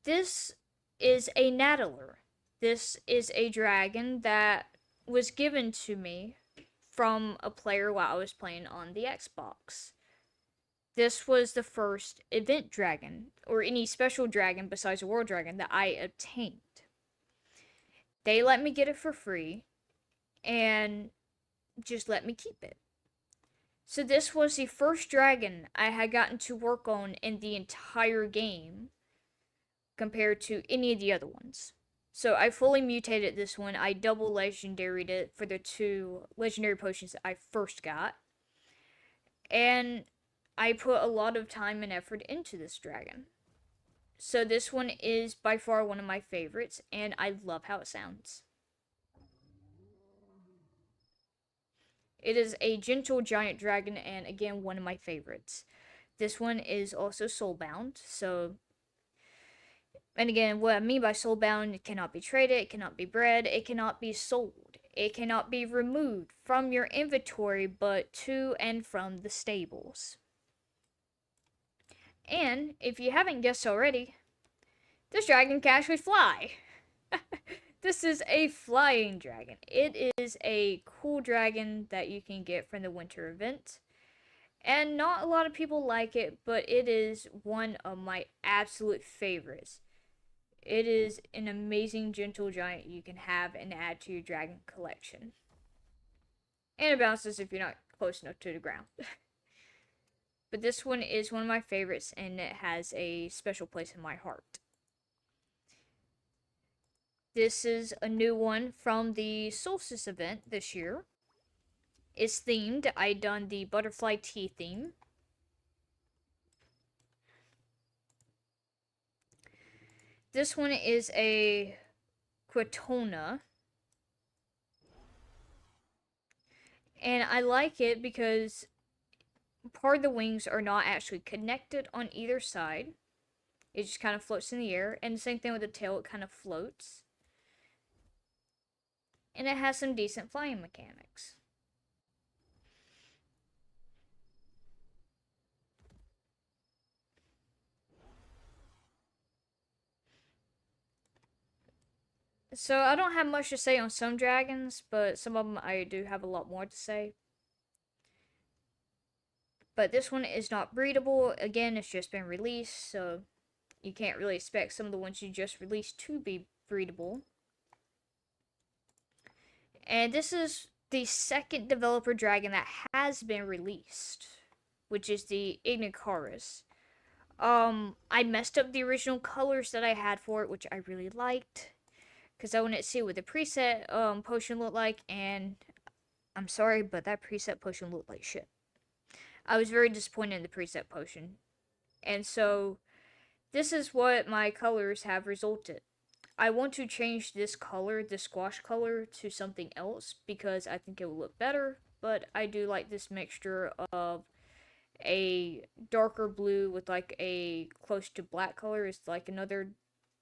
This is a Nattler. This is a dragon that was given to me from a player while I was playing on the Xbox. This was the first event dragon, or any special dragon besides a world dragon, that I obtained. They let me get it for free, and just let me keep it. So this was the first dragon I had gotten to work on in the entire game compared to any of the other ones. So I fully mutated this one. I double legendaried it for the 2 legendary potions that I first got. And I put a lot of time and effort into this dragon. So this one is by far one of my favorites, and I love how it sounds. It is a gentle giant dragon, and again, one of my favorites. This one is also soulbound, so. And again, what I mean by soulbound, it cannot be traded, it cannot be bred, it cannot be sold. It cannot be removed from your inventory, but to and from the stables. And, if you haven't guessed already, this dragon can actually fly. This is a flying dragon. It is a cool dragon that you can get from the winter event. And not a lot of people like it, but it is one of my absolute favorites. It is an amazing gentle giant you can have and add to your dragon collection. And it bounces if you're not close enough to the ground. But this one is one of my favorites, and it has a special place in my heart. This is a new one from the Solstice event this year. It's themed. I done the butterfly tea theme. This one is a Quitona. And I like it because part of the wings are not actually connected on either side. It just kind of floats in the air. And the same thing with the tail, it kind of floats. And it has some decent flying mechanics. So I don't have much to say on some dragons, but some of them I do have a lot more to say. But this one is not breedable. Again, it's just been released, so you can't really expect some of the ones you just released to be breedable. And this is the second developer dragon that has been released, which is the Ignicaris. I messed up the original colors that I had for it, which I really liked, because I wanted to see what the preset potion looked like, and I'm sorry, but that preset potion looked like shit. I was very disappointed in the preset potion. And so, this is what my colors have resulted. I want to change this color, the squash color, to something else because I think it will look better, but I do like this mixture of a darker blue with like a close to black color. It's like another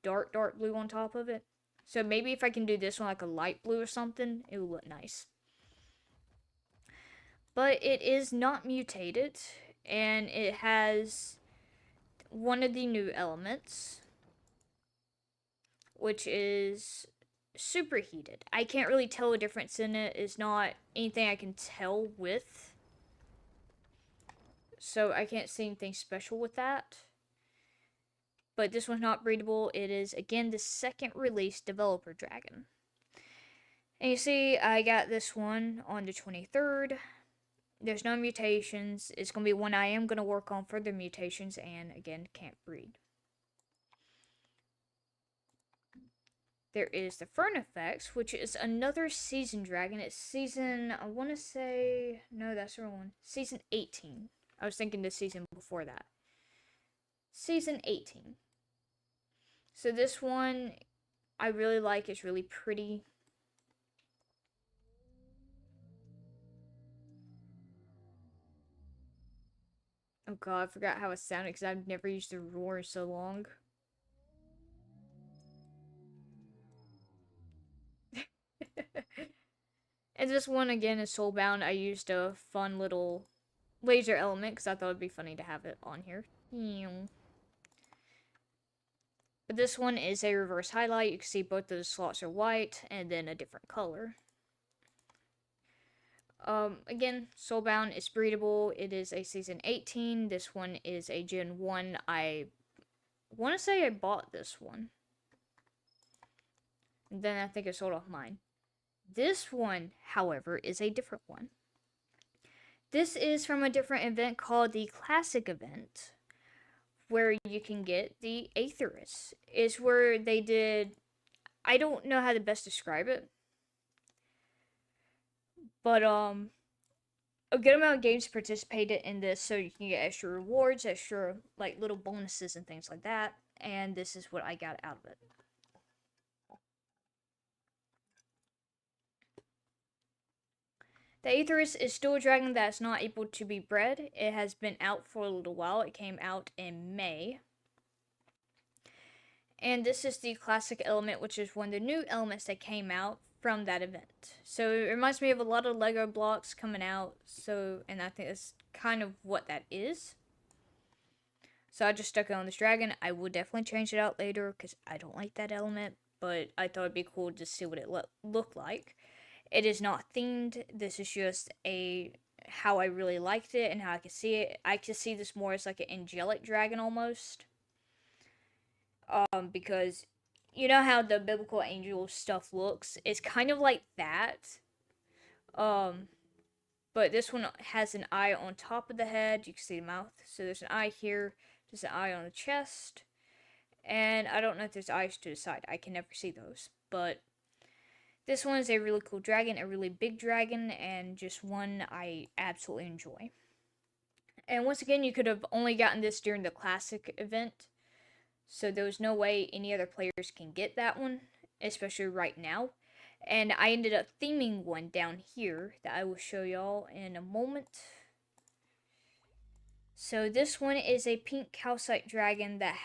dark blue on top of it. So maybe if I can do this one like a light blue or something, it will look nice. But it is not mutated, and it has one of the new elements, which is superheated. I can't really tell a difference in it. It's not anything I can tell with. So I can't say anything special with that. But this one's not breedable. It is, again, the second release developer dragon. And you see, I got this one on the 23rd. There's no mutations. It's going to be one I am going to work on further mutations, and again, can't breed. There is the Fern Effects, which is another season dragon. It's season, I want to say, no, that's the wrong one. Season 18. I was thinking the season before that. Season 18. So this one, I really like. It's really pretty. Oh god, I forgot how it sounded because I've never used the roar in so long. And this one, again, is soulbound. I used a fun little laser element because I thought it'd be funny to have it on here. But this one is a reverse highlight. You can see both of the slots are white and then a different color. Again, soulbound is breedable. It is a season 18. This one is a gen 1. I want to say I bought this one. And then I think I sold off mine. This one, however, is a different one. This is from a different event called the Classic event, where you can get the Aetherus. Is where they did. I don't know how to best describe it, but a good amount of games participated in this, so you can get extra rewards, extra like little bonuses and things like that. And this is what I got out of it. The Aetherus is still a dragon that is not able to be bred. It has been out for a little while. It came out in May. And this is the classic element, which is one of the new elements that came out from that event. So it reminds me of a lot of Lego blocks coming out. So, and I think that's kind of what that is. So I just stuck it on this dragon. I will definitely change it out later because I don't like that element, but I thought it'd be cool to see what it looked like. It is not themed. This is just a how I really liked it and how I could see it. I could see this more as like an angelic dragon almost. Because you know how the biblical angel stuff looks? It's kind of like that. Um, but this one has an eye on top of the head. You can see the mouth. So there's an eye here. There's an eye on the chest. And I don't know if there's eyes to the side. I can never see those. But this one is a really cool dragon, a really big dragon, and just one I absolutely enjoy. And once again, you could have only gotten this during the classic event. So there was no way any other players can get that one, especially right now. And I ended up theming one down here that I will show y'all in a moment. So this one is a pink calcite dragon that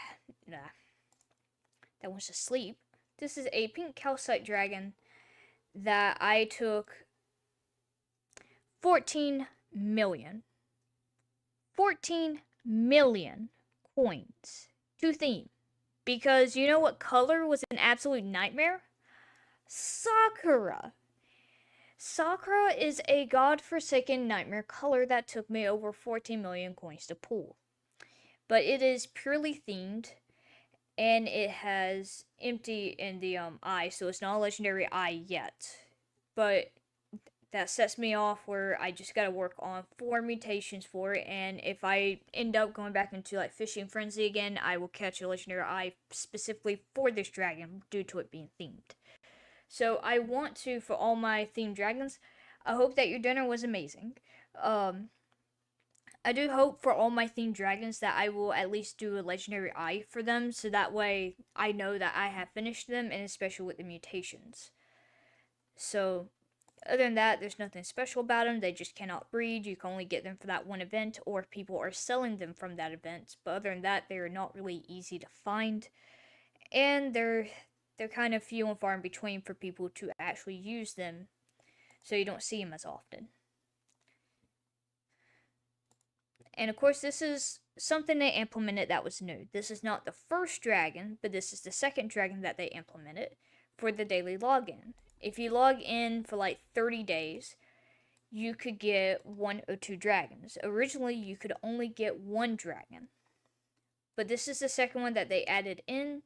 wants to sleep. This is a pink calcite dragon that I took 14 million coins to theme. Because you know what color was an absolute nightmare? Sakura. Sakura is a godforsaken nightmare color that took me over 14 million coins to pull. But it is purely themed, and it has empty in the eye, so it's not a legendary eye yet. But that sets me off where I just gotta work on 4 mutations for it, and if I end up going back into like fishing frenzy again, I will catch a legendary eye specifically for this dragon due to it being themed. So I want to, for all my themed dragons, I hope that your dinner was amazing. I do hope for all my themed dragons that I will at least do a legendary eye for them, so that way I know that I have finished them, and especially with the mutations. So other than that, there's nothing special about them. They just cannot breed. You can only get them for that one event, or if people are selling them from that event. But other than that, they're not really easy to find, and they're kind of few and far in between for people to actually use them, so you don't see them as often. And of course, this is something they implemented that was new. This is not the first dragon, but this is the second dragon that they implemented for the daily login. If you log in for like 30 days, you could get 1 or 2 dragons. Originally, you could only get 1 dragon. But this is the second one that they added in.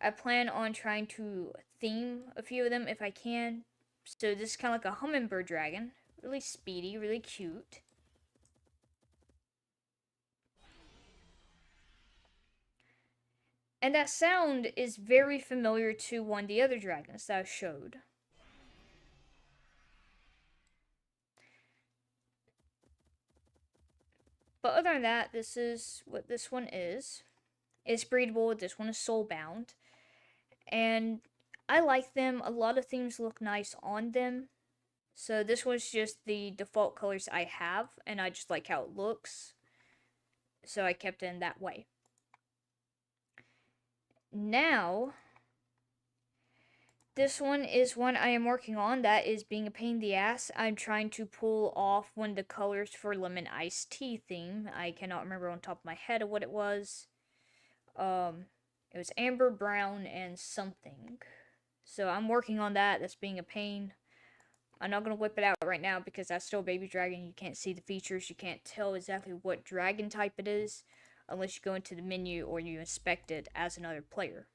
I plan on trying to theme a few of them if I can. So this is kind of like a hummingbird dragon. Really speedy, really cute. And that sound is very familiar to one of the other dragons that I showed. But other than that, this is what this one is. It's breedable. This one is soulbound. And I like them. A lot of themes look nice on them. So this was just the default colors I have, and I just like how it looks. So I kept it in that way. Now, this one is one I am working on that is being a pain in the ass. I'm trying to pull off one of the colors for Lemon Iced Tea theme. I cannot remember on top of my head what it was. It was amber, brown, and something. So I'm working on that. That's being a pain. I'm not going to whip it out right now because that's still a baby dragon. You can't see the features. You can't tell exactly what dragon type it is unless you go into the menu or you inspect it as another player.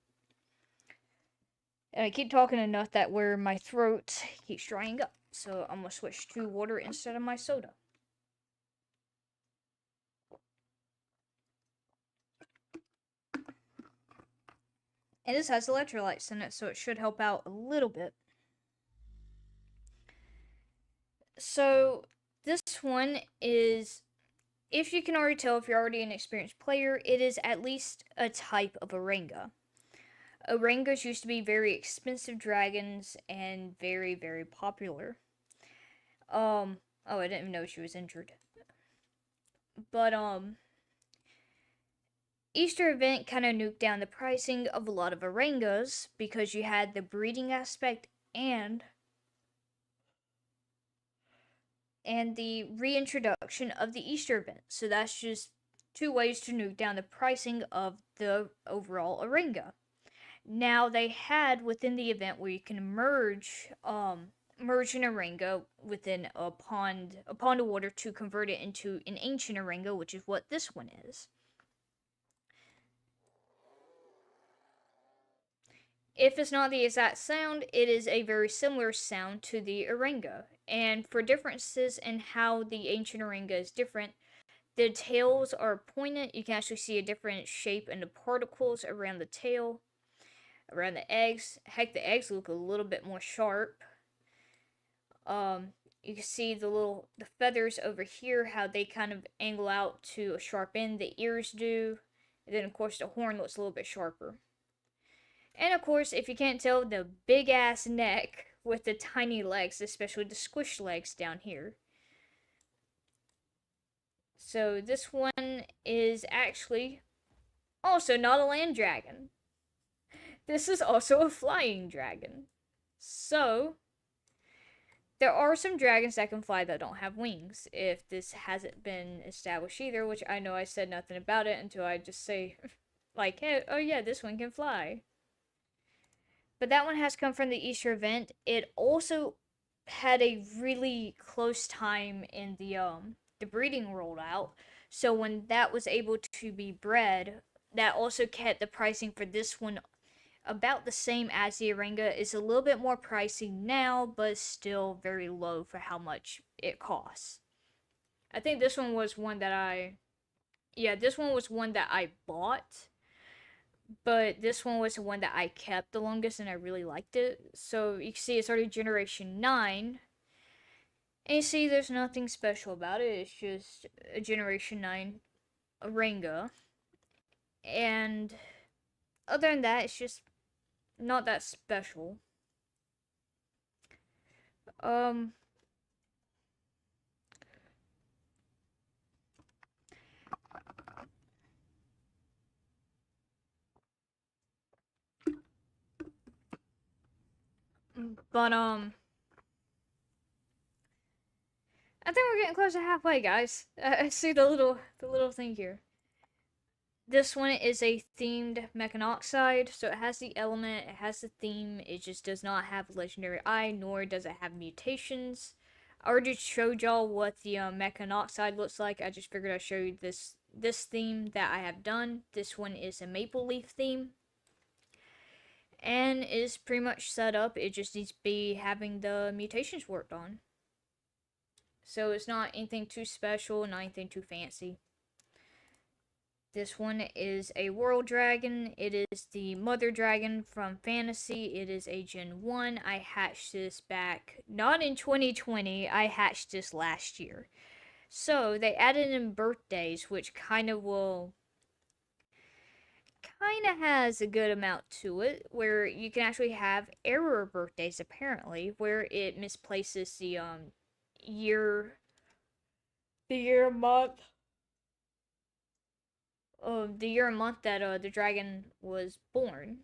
And I keep talking enough that where my throat keeps drying up. So I'm going to switch to water instead of my soda. And this has electrolytes in it, so it should help out a little bit. So this one is, if you can already tell if you're already an experienced player, it is at least a type of Orenga. Orengas used to be very expensive dragons and very, very popular. Oh, I didn't even know she was injured. But, Easter event kind of nuked down the pricing of a lot of Orengas because you had the breeding aspect and the reintroduction of the Easter event. So that's just two ways to nuke down the pricing of the overall Orenga. Now they had within the event where you can merge an Orenga within a pond of water to convert it into an ancient Orenga, which is what this one is. If it's not the exact sound, it is a very similar sound to the Orenga. And for differences in how the ancient Orenga is different, the tails are pointed. You can actually see a different shape in the particles around the tail, around the eggs. Heck, the eggs look a little bit more sharp. You can see the feathers over here, how they kind of angle out to a sharp end. The ears do. And then, of course, the horn looks a little bit sharper. And of course, if you can't tell, the big ass neck with the tiny legs, especially the squish legs down here. So this one is actually also not a land dragon. This is also a flying dragon. So there are some dragons that can fly that don't have wings. If this hasn't been established either, which I know I said nothing about it until I just say, like, hey, oh yeah, this one can fly. But that one has come from the Easter event. It also had a really close time in the breeding rollout. So when that was able to be bred, that also kept the pricing for this one about the same as the Orenga. It's a little bit more pricey now, but still very low for how much it costs. I think this one was one that I bought, but this one was the one that I kept the longest and I really liked it. So you can see it's already generation 9. And you see there's nothing special about it. It's just a generation 9 Orenga. And other than that, it's just not that special. Um but I think we're getting close to halfway, guys. I see the little thing here. This one is a themed mechanoxide, so it has the element, it has the theme, it just does not have legendary eye, nor does it have mutations. I already showed y'all what the mechanoxide looks like. I just figured I'd show you this theme that I have done. This one is a maple leaf theme. And is pretty much set up. It just needs to be having the mutations worked on. So it's not anything too special, not anything too fancy. This one is a world dragon. It is the mother dragon from fantasy. It is a Gen 1. I hatched this back, not in 2020, I hatched this last year. So they added in birthdays, which kind of has a good amount to it, where you can actually have error birthdays apparently, where it misplaces the year month of the year and month that the dragon was born.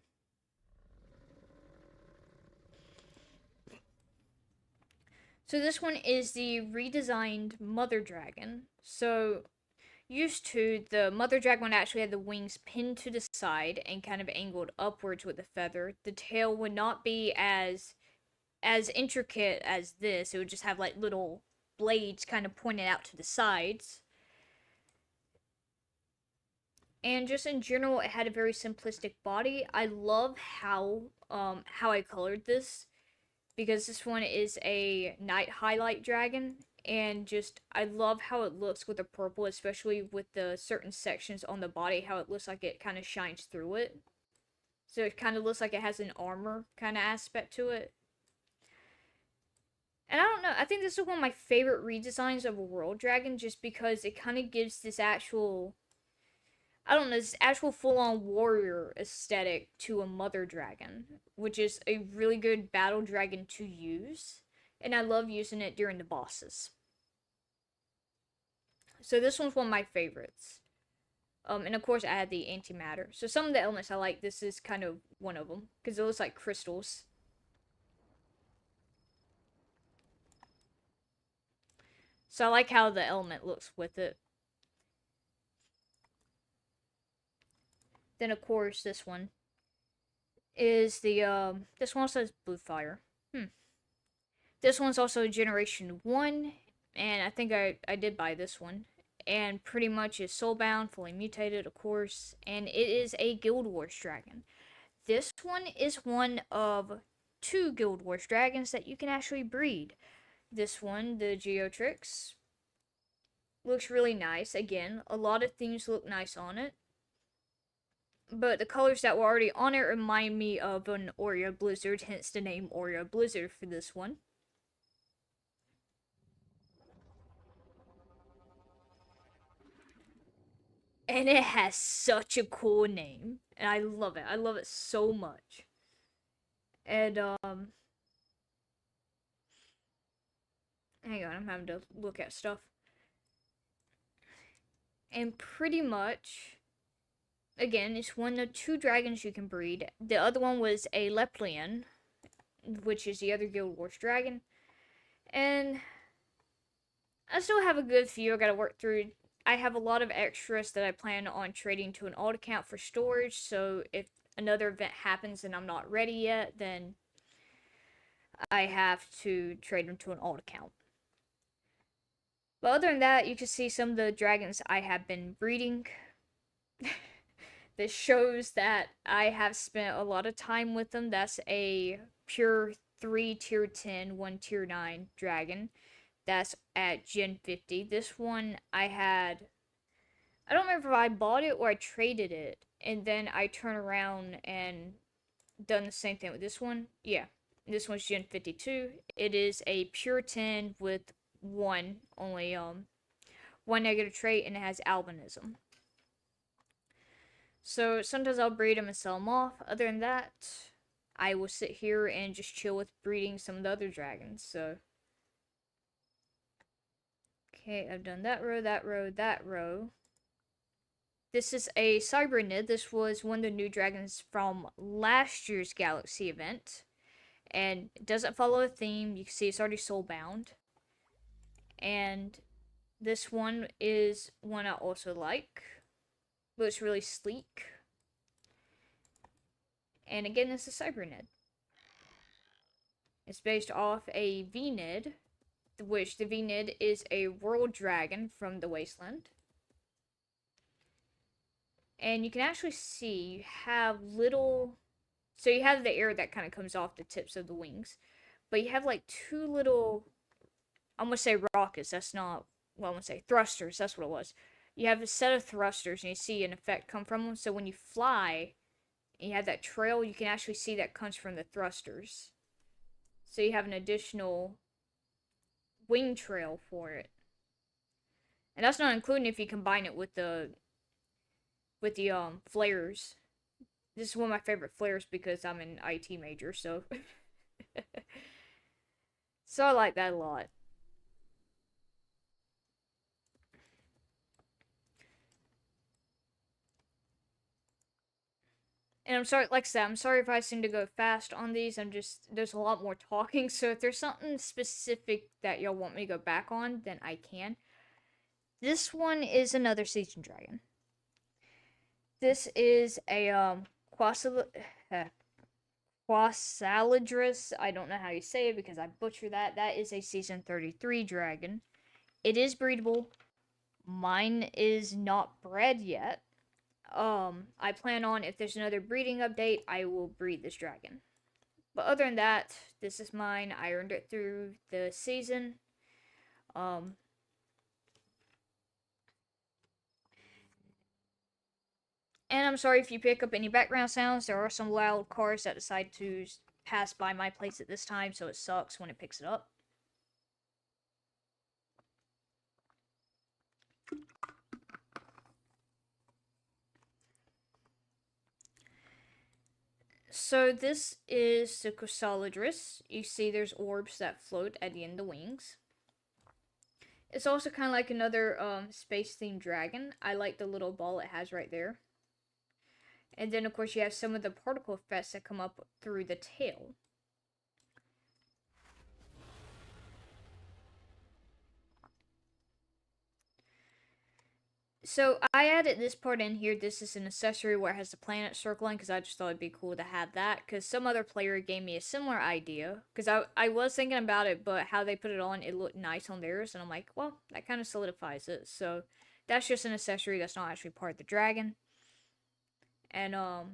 So this one is the redesigned mother dragon. So used to, the mother dragon actually had the wings pinned to the side and kind of angled upwards with the feather. The tail would not be as intricate as this. It would just have like little blades kind of pointed out to the sides. And just in general, it had a very simplistic body. I love how I colored this, because this one is a night highlight dragon, and just I love how it looks with the purple, especially with the certain sections on the body, how it looks like it kind of shines through it. So it kind of looks like it has an armor kind of aspect to it. And I don't know, I think this is one of my favorite redesigns of a world dragon just because it kind of gives this actual, I don't know, this actual full on warrior aesthetic to a mother dragon, which is a really good battle dragon to use. And I love using it during the bosses. So this one's one of my favorites. And of course I had the antimatter. So some of the elements I like, this is kind of one of them. Because it looks like crystals. So I like how the element looks with it. Then of course this one is the this one says blue fire. This one's also generation 1, and I think I did buy this one. And pretty much is soulbound, fully mutated, of course, and it is a Guild Wars dragon. This one is one of 2 Guild Wars dragons that you can actually breed. This one, the Geotrix, looks really nice. Again, a lot of things look nice on it. But the colors that were already on it remind me of an Oreo Blizzard, hence the name Oreo Blizzard for this one. And it has such a cool name. And I love it. I love it so much. And, hang on, I'm having to look at stuff. And pretty much, again, it's one of 2 dragons you can breed. The other one was a Leplian, which is the other Guild Wars dragon. And I still have a good few I gotta work through. I have a lot of extras that I plan on trading to an alt account for storage, so if another event happens and I'm not ready yet, then I have to trade them to an alt account. But other than that, you can see some of the dragons I have been breeding. This shows that I have spent a lot of time with them. That's a pure 3 tier 10, 1 tier 9 dragon. That's at Gen 50. This one I don't remember if I bought it or I traded it. And then I turn around and done the same thing with this one. Yeah, this one's Gen 52. It is a pure 10 with only 1 negative trait, and it has albinism. So sometimes I'll breed them and sell them off. Other than that, I will sit here and just chill with breeding some of the other dragons. So okay, I've done that row, that row, that row. This is a Cybernid. This was one of the new dragons from last year's Galaxy event. And it doesn't follow a theme. You can see it's already soulbound. And this one is one I also like. Looks really sleek. And again, it's a Cybernid. It's based off a V-Nid, which the V-Nid is a world dragon from the Wasteland. And you can actually see you have little, so you have the air that kind of comes off the tips of the wings, but you have like 2 little, I'm gonna say rockets, that's not, well, I'm gonna say thrusters, that's what it was. You have a set of thrusters and you see an effect come from them, so when you fly and you have that trail, you can actually see that comes from the thrusters. So you have an additional wing trail for it. And that's not including if you combine it with the flares. This is one of my favorite flares because I'm an IT major, so so I like that a lot. And I'm sorry, like I said, I'm sorry if I seem to go fast on these. There's a lot more talking, so if there's something specific that y'all want me to go back on, then I can. This one is another season dragon. This is a Quasaladris. I don't know how you say it because I butcher that. That is a season 33 dragon. It is breedable. Mine is not bred yet. I plan on, if there's another breeding update, I will breed this dragon. But other than that, this is mine. I earned it through the season. And And I'm sorry if you pick up any background sounds. There are some loud cars that decide to pass by my place at this time, so it sucks when it picks it up. So this is the Chrysalidris. You see there's orbs that float at the end of the wings. It's also kind of like another space-themed dragon. I like the little ball it has right there. And then, of course, you have some of the particle effects that come up through the tail. So I added this part in here. This is an accessory where it has the planet circling because I just thought it'd be cool to have that. Because some other player gave me a similar idea. Because I was thinking about it, but how they put it on, it looked nice on theirs. And I'm like, well, that kind of solidifies it. So that's just an accessory that's not actually part of the dragon. And other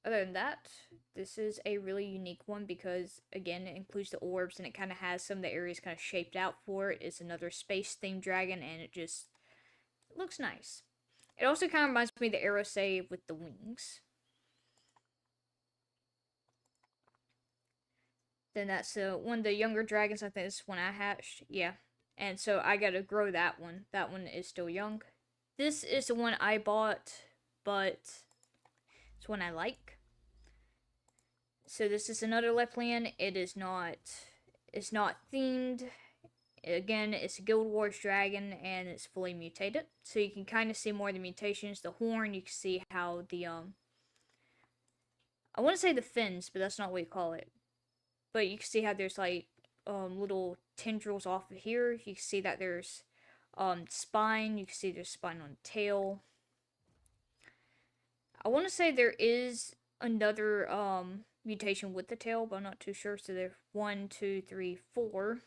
than that, this is a really unique one because, again, it includes the orbs and it kind of has some of the areas kind of shaped out for it. It's another space-themed dragon and it just looks nice. It also kind of reminds me of the Arrow Save with the wings. Then that's one of the younger dragons. I think this one I hatched. Yeah. And so I gotta grow that one. That one is still young. This is the one I bought, but it's one I like. So this is another Lepland. It's not themed. Again, it's a Guild Wars dragon and it's fully mutated. So you can kind of see more of the mutations. The horn, you can see how the I want to say the fins, but that's not what you call it. But you can see how there's like little tendrils off of here. You can see that there's spine. You can see there's spine on the tail. I want to say there is another mutation with the tail, but I'm not too sure. So there's 1, 2, 3, 4.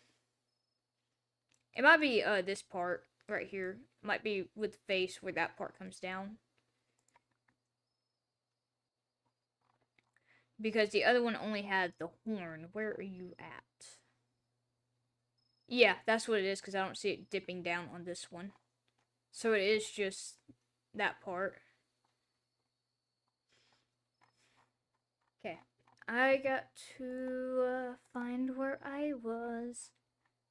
It might be this part right here. It might be with the face where that part comes down. Because the other one only had the horn. Where are you at? Yeah, that's what it is because I don't see it dipping down on this one. So it is just that part. Okay. I got to find where I was.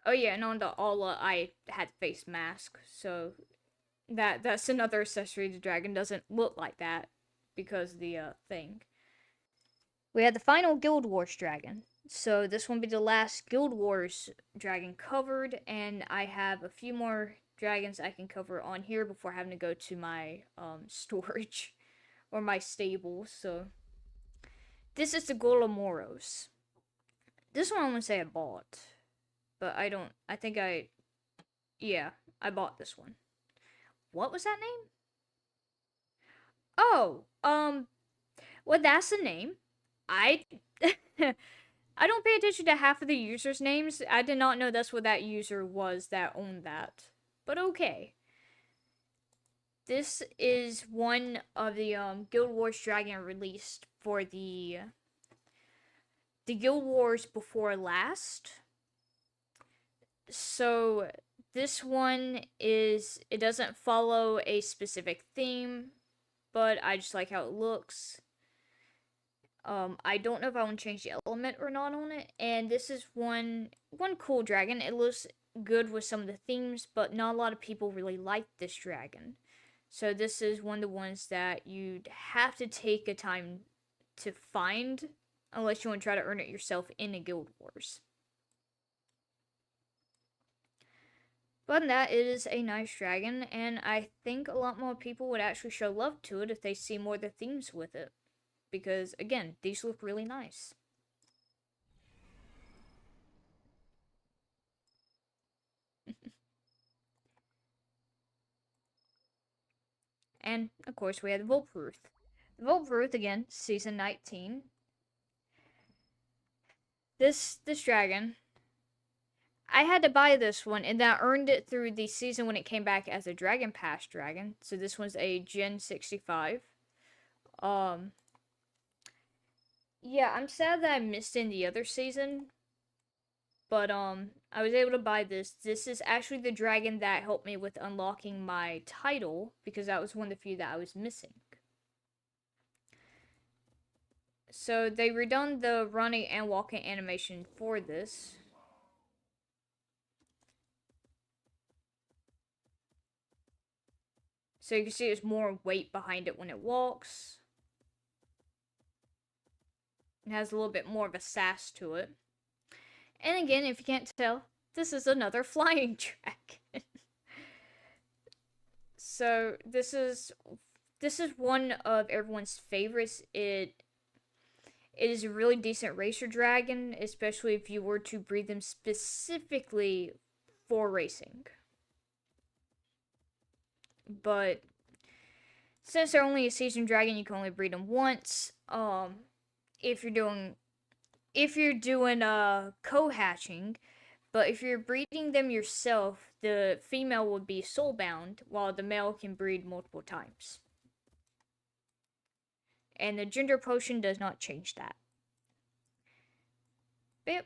Oh yeah, and on the Ala, I had face mask, so that's another accessory. The dragon doesn't look like that because of the thing. We had the final Guild Wars dragon. So this will be the last Guild Wars dragon covered, and I have a few more dragons I can cover on here before having to go to my storage or my stable. So this is the Golomoros. This one I'm gonna say I bought. But I don't, yeah, I bought this one. What was that name? Oh, well, that's the name. I don't pay attention to half of the users' names. I did not know that's what that user was that owned that. But okay. This is one of the Guild Wars dragon released for the Guild Wars before last. So this one it doesn't follow a specific theme, but I just like how it looks. I don't know if I want to change the element or not on it, and this is one cool dragon. It looks good with some of the themes, but not a lot of people really like this dragon. So this is one of the ones that you'd have to take a time to find, unless you want to try to earn it yourself in a Guild Wars. But that is a nice dragon, and I think a lot more people would actually show love to it if they see more of the themes with it. Because, again, these look really nice. And, of course, we have the Volpruth. The Volpruth, again, Season 19. This dragon, I had to buy this one, and I earned it through the season when it came back as a Dragon Pass dragon. So this one's a Gen 65. Yeah, I'm sad that I missed in the other season. But, I was able to buy this. This is actually the dragon that helped me with unlocking my title, because that was one of the few that I was missing. So they redone the running and walking animation for this. So you can see there's more weight behind it when it walks. It has a little bit more of a sass to it. And again, if you can't tell, this is another flying dragon. So this is one of everyone's favorites. It is a really decent racer dragon, especially if you were to breed them specifically for racing. But since they're only a season dragon, you can only breed them once. If you're doing co-hatching, but if you're breeding them yourself, the female would be soul-bound, while the male can breed multiple times. And the gender potion does not change that. Yep.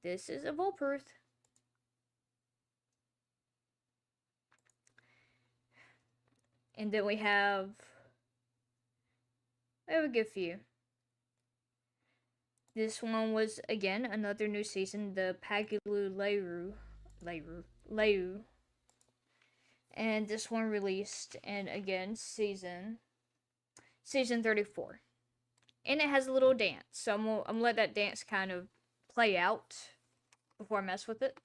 This is a Volpruth. And then we have a good few. This one was, again, another new season, the Pagulu Leu. And this one released, and again, season 34. And it has a little dance, so I'm gonna let that dance kind of play out before I mess with it.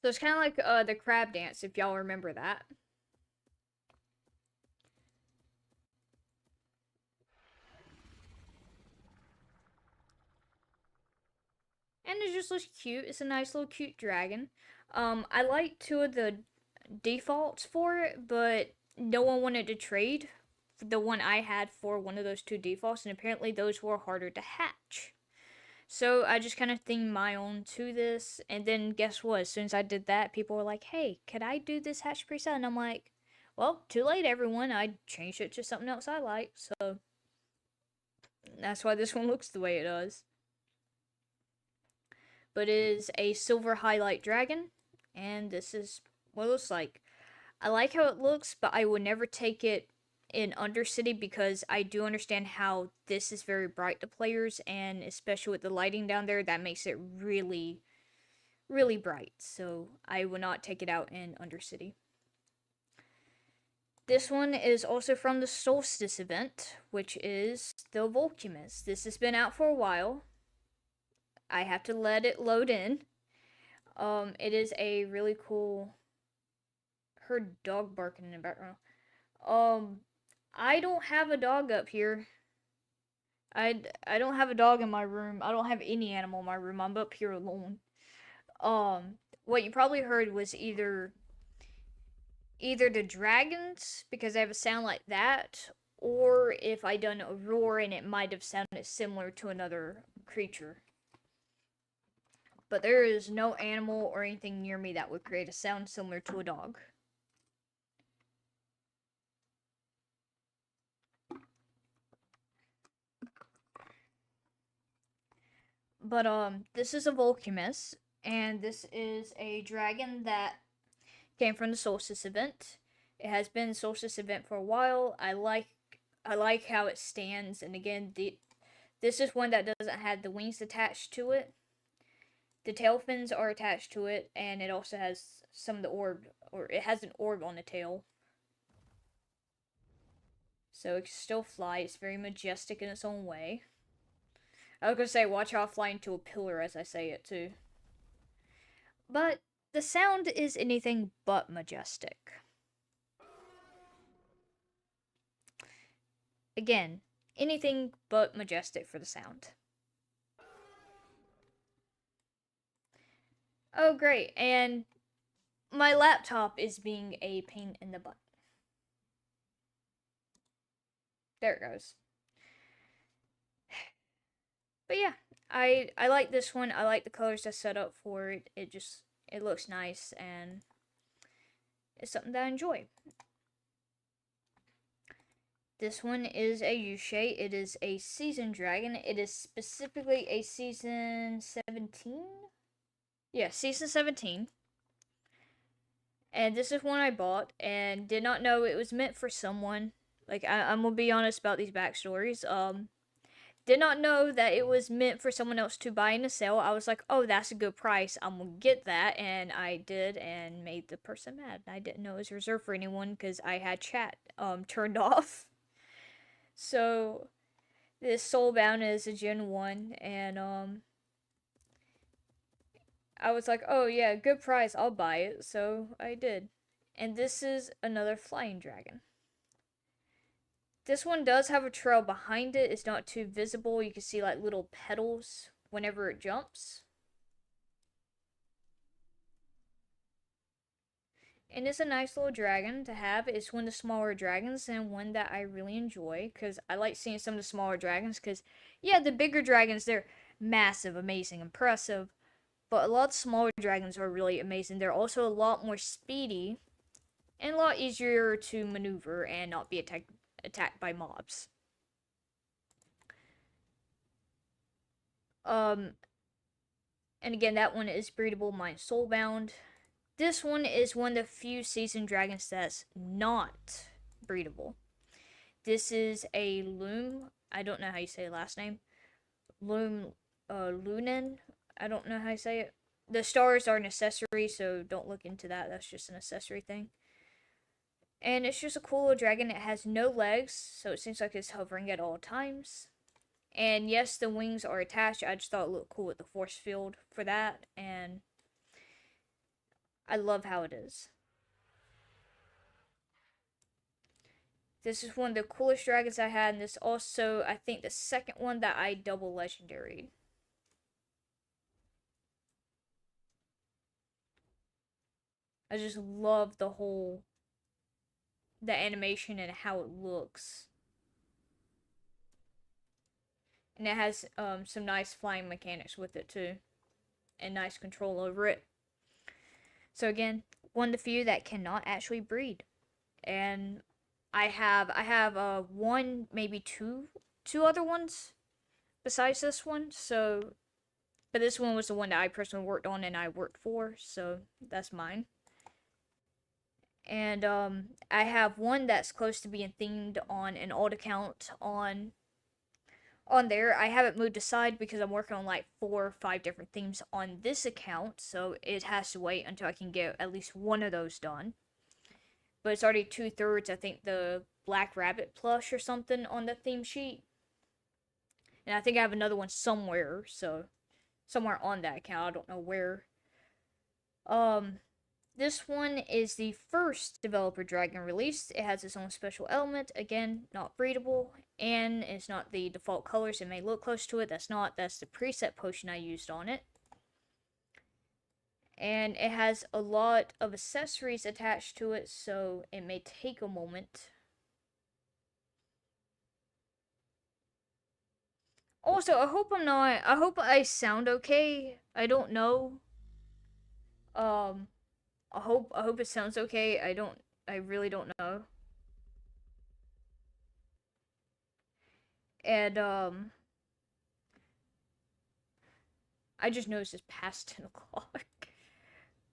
So it's kind of like the crab dance, if y'all remember that. And it just looks cute. It's a nice little cute dragon. I like two of the defaults for it, but no one wanted to trade the one I had for one of those two defaults, and apparently those were harder to hatch. So I just kind of themed my own to this, and then guess what? As soon as I did that, people were like, "Hey, could I do this hatch preset?" And I'm like, "Well, too late, everyone. I changed it to something else I like." So that's why this one looks the way it does. But it is a silver highlight dragon, and this is what it looks like. I like how it looks, but I would never take it in Undercity because I do understand how this is very bright to players, and especially with the lighting down there, that makes it really, really bright. So I would not take it out in Undercity. This one is also from the Solstice event, which is the Volcumus. This has been out for a while. I have to let it load in. It is a really cool. Heard dog barking in the background. I don't have a dog up here. I don't have a dog in my room. I don't have any animal in my room. I'm up here alone. What you probably heard was either the dragons because they have a sound like that, or if I done a roar and it might have sounded similar to another creature. But there is no animal or anything near me that would create a sound similar to a dog. But this is a Volcumus, and this is a dragon that came from the Solstice event. It has been the Solstice event for a while. I like how it stands, and again, this is one that doesn't have the wings attached to it. The tail fins are attached to it, and it also has some of the orb, or it has an orb on the tail. So it can still fly. It's very majestic in its own way. I was gonna say, watch how I fly into a pillar as I say it too. But the sound is anything but majestic. Again, anything but majestic for the sound. Oh, great. And my laptop is being a pain in the butt. There it goes. But yeah, I like this one. I like the colors that's set up for it. It looks nice, and it's something that I enjoy. This one is a Yushei. It is a season dragon. It is specifically a season 17. Yeah, season 17. And this is one I bought and did not know it was meant for someone. Like, I'm gonna be honest about these backstories. Did not know that it was meant for someone else to buy in a sale. I was like, oh, that's a good price. I'm gonna get that. And I did and made the person mad. I didn't know it was reserved for anyone because I had chat turned off. So, this Soulbound is a Gen 1. And I was like, oh, yeah, good price. I'll buy it. So, I did. And this is another flying dragon. This one does have a trail behind it. It's not too visible. You can see like little petals whenever it jumps. And it's a nice little dragon to have. It's one of the smaller dragons and one that I really enjoy because I like seeing some of the smaller dragons because, yeah, the bigger dragons, they're massive, amazing, impressive. But a lot of smaller dragons are really amazing. They're also a lot more speedy and a lot easier to maneuver and not be attacked by mobs. And again, that one is breedable. Mine's soulbound. This one is one of the few seasoned dragons that's not breedable. This is a loom. I don't know how you say the last name. Lunan. I don't know how you say it. The stars are an accessory, so don't look into that. That's just an accessory thing. And it's just a cool little dragon. It has no legs, so it seems like it's hovering at all times. And yes, the wings are attached. I just thought it looked cool with the force field for that. And I love how it is. This is one of the coolest dragons I had. And this also, I think, the second one that I double legendaried. I just love the animation and how it looks. And it has some nice flying mechanics with it too. And nice control over it. So again, one of the few that cannot actually breed. And I have one, maybe two other ones besides this one. So, but this one was the one that I personally worked on and I worked for, so that's mine. And I have one that's close to being themed on an alt account on there. I haven't moved aside because I'm working on like 4 or 5 different themes on this account, so it has to wait until I can get at least one of those done. But it's already 2/3, I think, the Black Rabbit plush or something on the theme sheet. And I think I have another one somewhere, so somewhere on that account. I don't know where. This one is the first developer dragon released. It has its own special element. Again, not breedable, and it's not the default colors. It may look close to it. That's the preset potion I used on it. And it has a lot of accessories attached to it, so it may take a moment. Also, I hope I sound okay. I don't know. I hope it sounds okay. I really don't know. And I just noticed it's past 10 o'clock.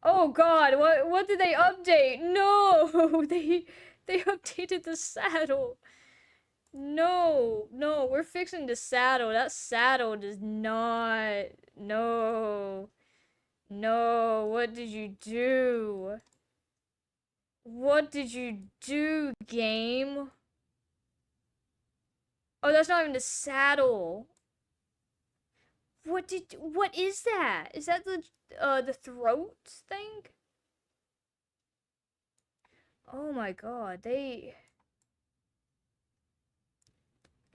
Oh god, what did they update? No, they updated the saddle. No, we're fixing the saddle. That saddle does not. No. No, what did you do? What did you do, game? Oh, that's not even the saddle. What is that? Is that the throat thing? Oh my god, they...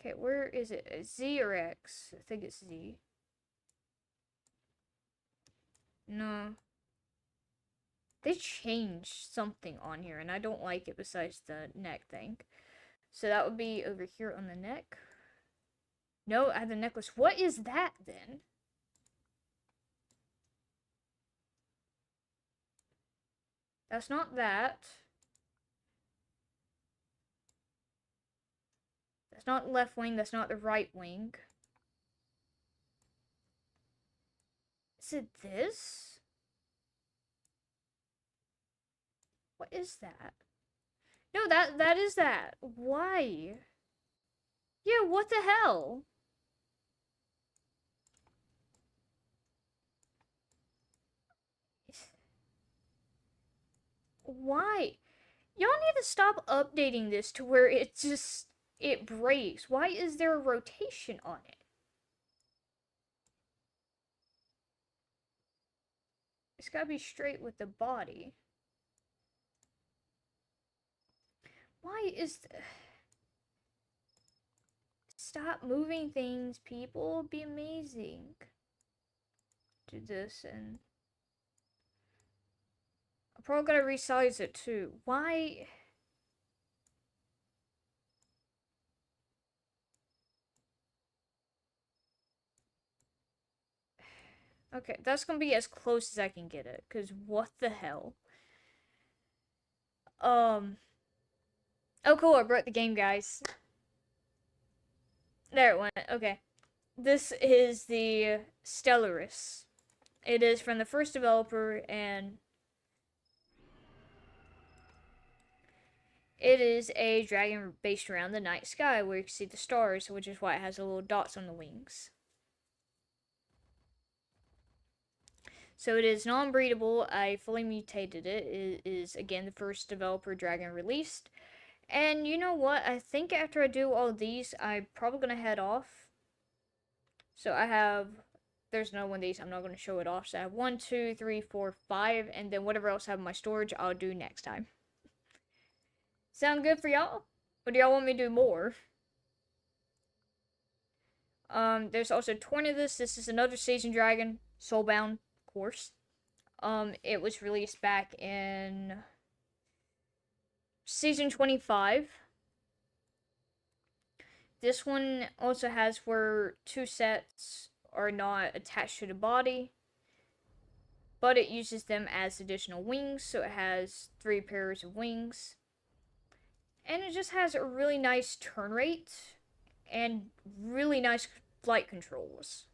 Okay, where is it? Z or X? I think it's Z. No. They changed something on here, and I don't like it besides the neck thing. So that would be over here on the neck. No, I have the necklace. What is that, then? That's not that. That's not left wing. That's not the right wing. Is it this? What is that? No, that is that. Why? Yeah, what the hell? Why? Y'all need to stop updating this to where it breaks. Why is there a rotation on it? It's gotta be straight with the body. Why is stop moving things, people? It'd be amazing. Do this and I'm probably gonna resize it too. Why? Okay, that's gonna be as close as I can get it. Cause what the hell? Um. Oh, cool. I broke the game, guys. There it went. Okay. This is the Stellaris. It is from the first developer, and it is a dragon based around the night sky where you can see the stars, which is why it has the little dots on the wings. So it is non-breedable. I fully mutated it. It is again the first developer dragon released. And you know what? I think after I do all these, I'm probably gonna head off. So I have there's no one of these. I'm not gonna show it off. So I have 1, 2, 3, 4, 5, and then whatever else I have in my storage, I'll do next time. Sound good for y'all? Or do y'all want me to do more? There's also 20 of this. This is another season dragon, soulbound, of course. It was released back in season 25. This one also has where 2 sets are not attached to the body, but it uses them as additional wings, so it has 3 pairs of wings. And it just has a really nice turn rate and really nice flight controls.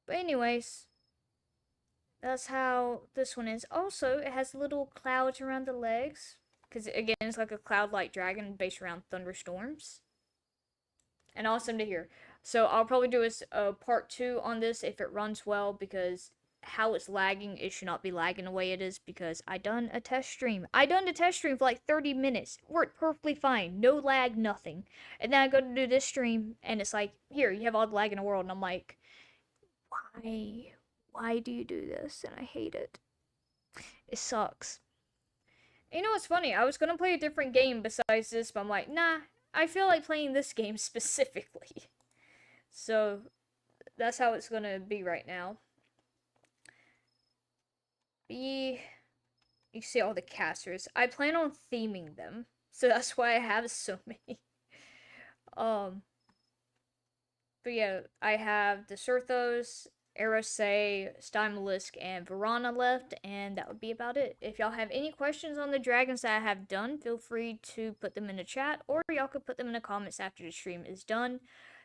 But anyways, that's how this one is. Also, it has little clouds around the legs. Because, again, it's like a cloud-like dragon based around thunderstorms. And awesome to hear. So, I'll probably do a part 2 on this if it runs well. Because how it's lagging, it should not be lagging the way it is. Because I done a test stream. I done the test stream for like 30 minutes. Worked perfectly fine. No lag, nothing. And then I go to do this stream. And it's like, here, you have all the lag in the world. And I'm like, why? Why do you do this? And I hate it. It sucks. You know what's funny? I was gonna play a different game besides this, but I'm like, nah, I feel like playing this game specifically. So that's how it's gonna be right now. You can see all the casters. I plan on theming them, so that's why I have so many. Um, but yeah, I have the Surthos, Erose, Stymalisk, and Varana left, and that would be about it. If y'all have any questions on the dragons that I have done, feel free to put them in the chat, or y'all could put them in the comments after the stream is done,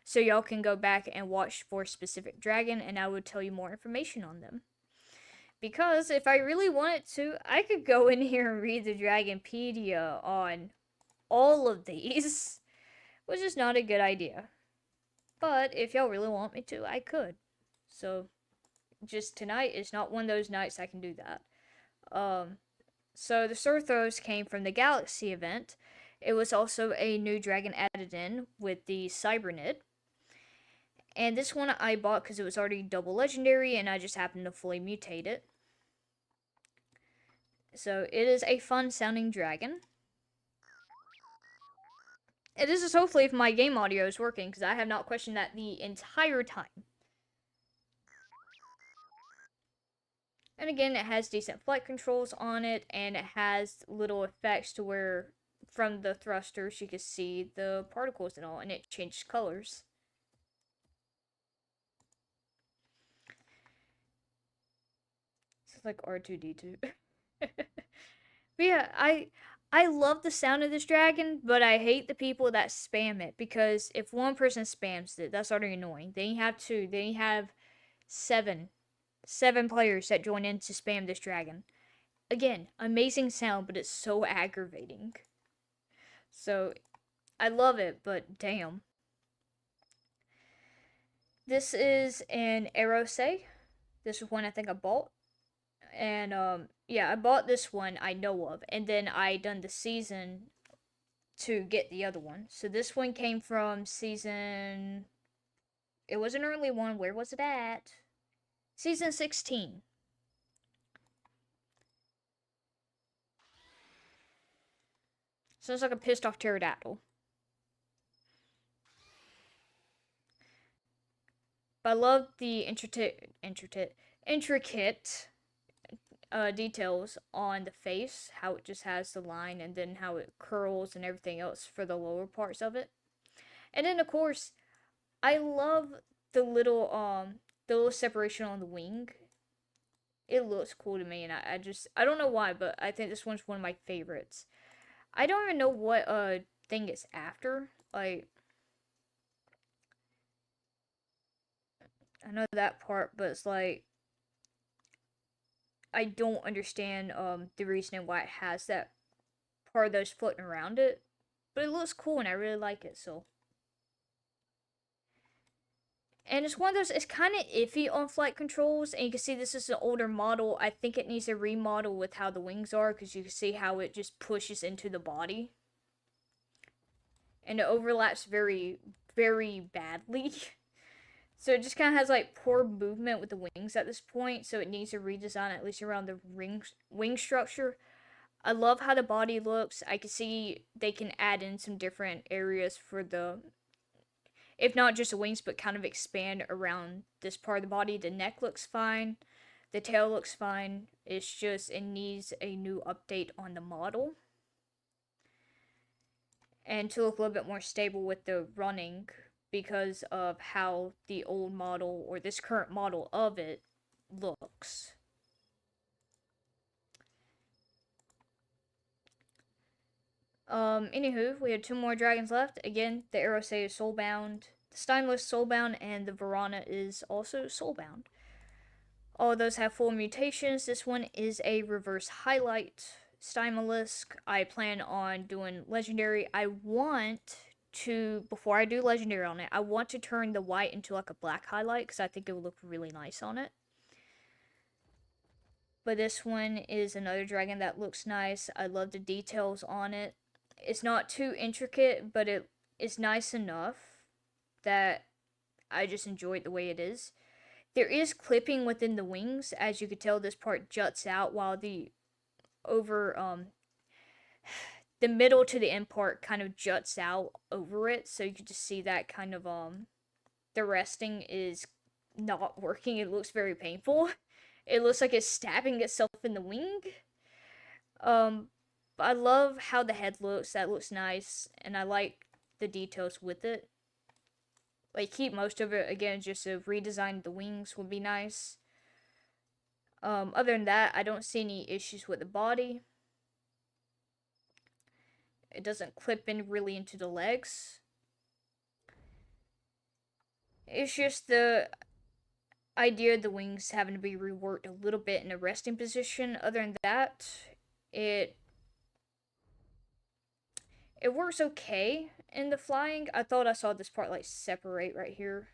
so y'all can go back and watch for a specific dragon, and I would tell you more information on them. Because if I really wanted to, I could go in here and read the Dragonpedia on all of these, which is not a good idea. But if y'all really want me to, I could. So, just tonight is not one of those nights I can do that. So the Surthos came from the Galaxy event. It was also a new dragon added in with the Cybernid. And this one I bought because it was already double legendary and I just happened to fully mutate it. So it is a fun sounding dragon. This is hopefully if my game audio is working because I have not questioned that the entire time. And again, it has decent flight controls on it, and it has little effects to where from the thrusters you can see the particles and all, and it changes colors. It's like R2D2. But yeah, I love the sound of this dragon, but I hate the people that spam it because if one person spams it, that's already annoying. Then you have two. Then you have seven. Seven players that join in to spam this dragon. Again, amazing sound, but it's so aggravating. So I love it, but damn. This is an Erose. This is one I think I bought. And yeah, I bought this one I know of, and then I done the season to get the other one. So this one came from season. It was an early one. Where was it at? Season 16. So it's like a pissed off pterodactyl. But I love the intricate details on the face, how it just has the line, and then how it curls and everything else for the lower parts of it. And then of course, I love the little separation on the wing. It looks cool to me, and I don't know why, but I think this one's one of my favorites. I don't even know what thing it's after. Like, I know that part, but it's like I don't understand the reasoning why it has that part of those floating around it. But it looks cool and I really like it, so. And it's one of those, it's kind of iffy on flight controls, and you can see this is an older model. I think it needs a remodel with how the wings are, because you can see how it just pushes into the body. And it overlaps very, very badly. So it just kind of has like poor movement with the wings at this point, so it needs a redesign at least around the wing structure. I love how the body looks. I can see they can add in some different areas for the, if not just the wings, but kind of expand around this part of the body. The neck looks fine. The tail looks fine. It's just, it needs a new update on the model. And to look a little bit more stable with the running because of how the old model, or this current model of it, looks. Anywho, we have two more dragons left. Again, the Erose is soulbound, the Stymless soulbound, and the Varana is also soulbound. All of those have full mutations. This one is a reverse highlight Stymalisk. I plan on doing legendary. I want to, before I do legendary on it, I want to turn the white into like a black highlight because I think it would look really nice on it. But this one is another dragon that looks nice. I love the details on it. It's not too intricate, but it is nice enough that I just enjoy it the way it is. There is clipping within the wings. As you can tell, this part juts out while the the middle to the end part kind of juts out over it. So you can just see that kind of the resting is not working. It looks very painful. It looks like it's stabbing itself in the wing. But I love how the head looks. That looks nice, and I like the details with it. Like, keep most of it. Again, just to redesign the wings would be nice. Other than that, I don't see any issues with the body. It doesn't clip in really into the legs. It's just the idea of the wings having to be reworked a little bit in a resting position. Other than that, it works okay in the flying. I thought I saw this part like separate right here.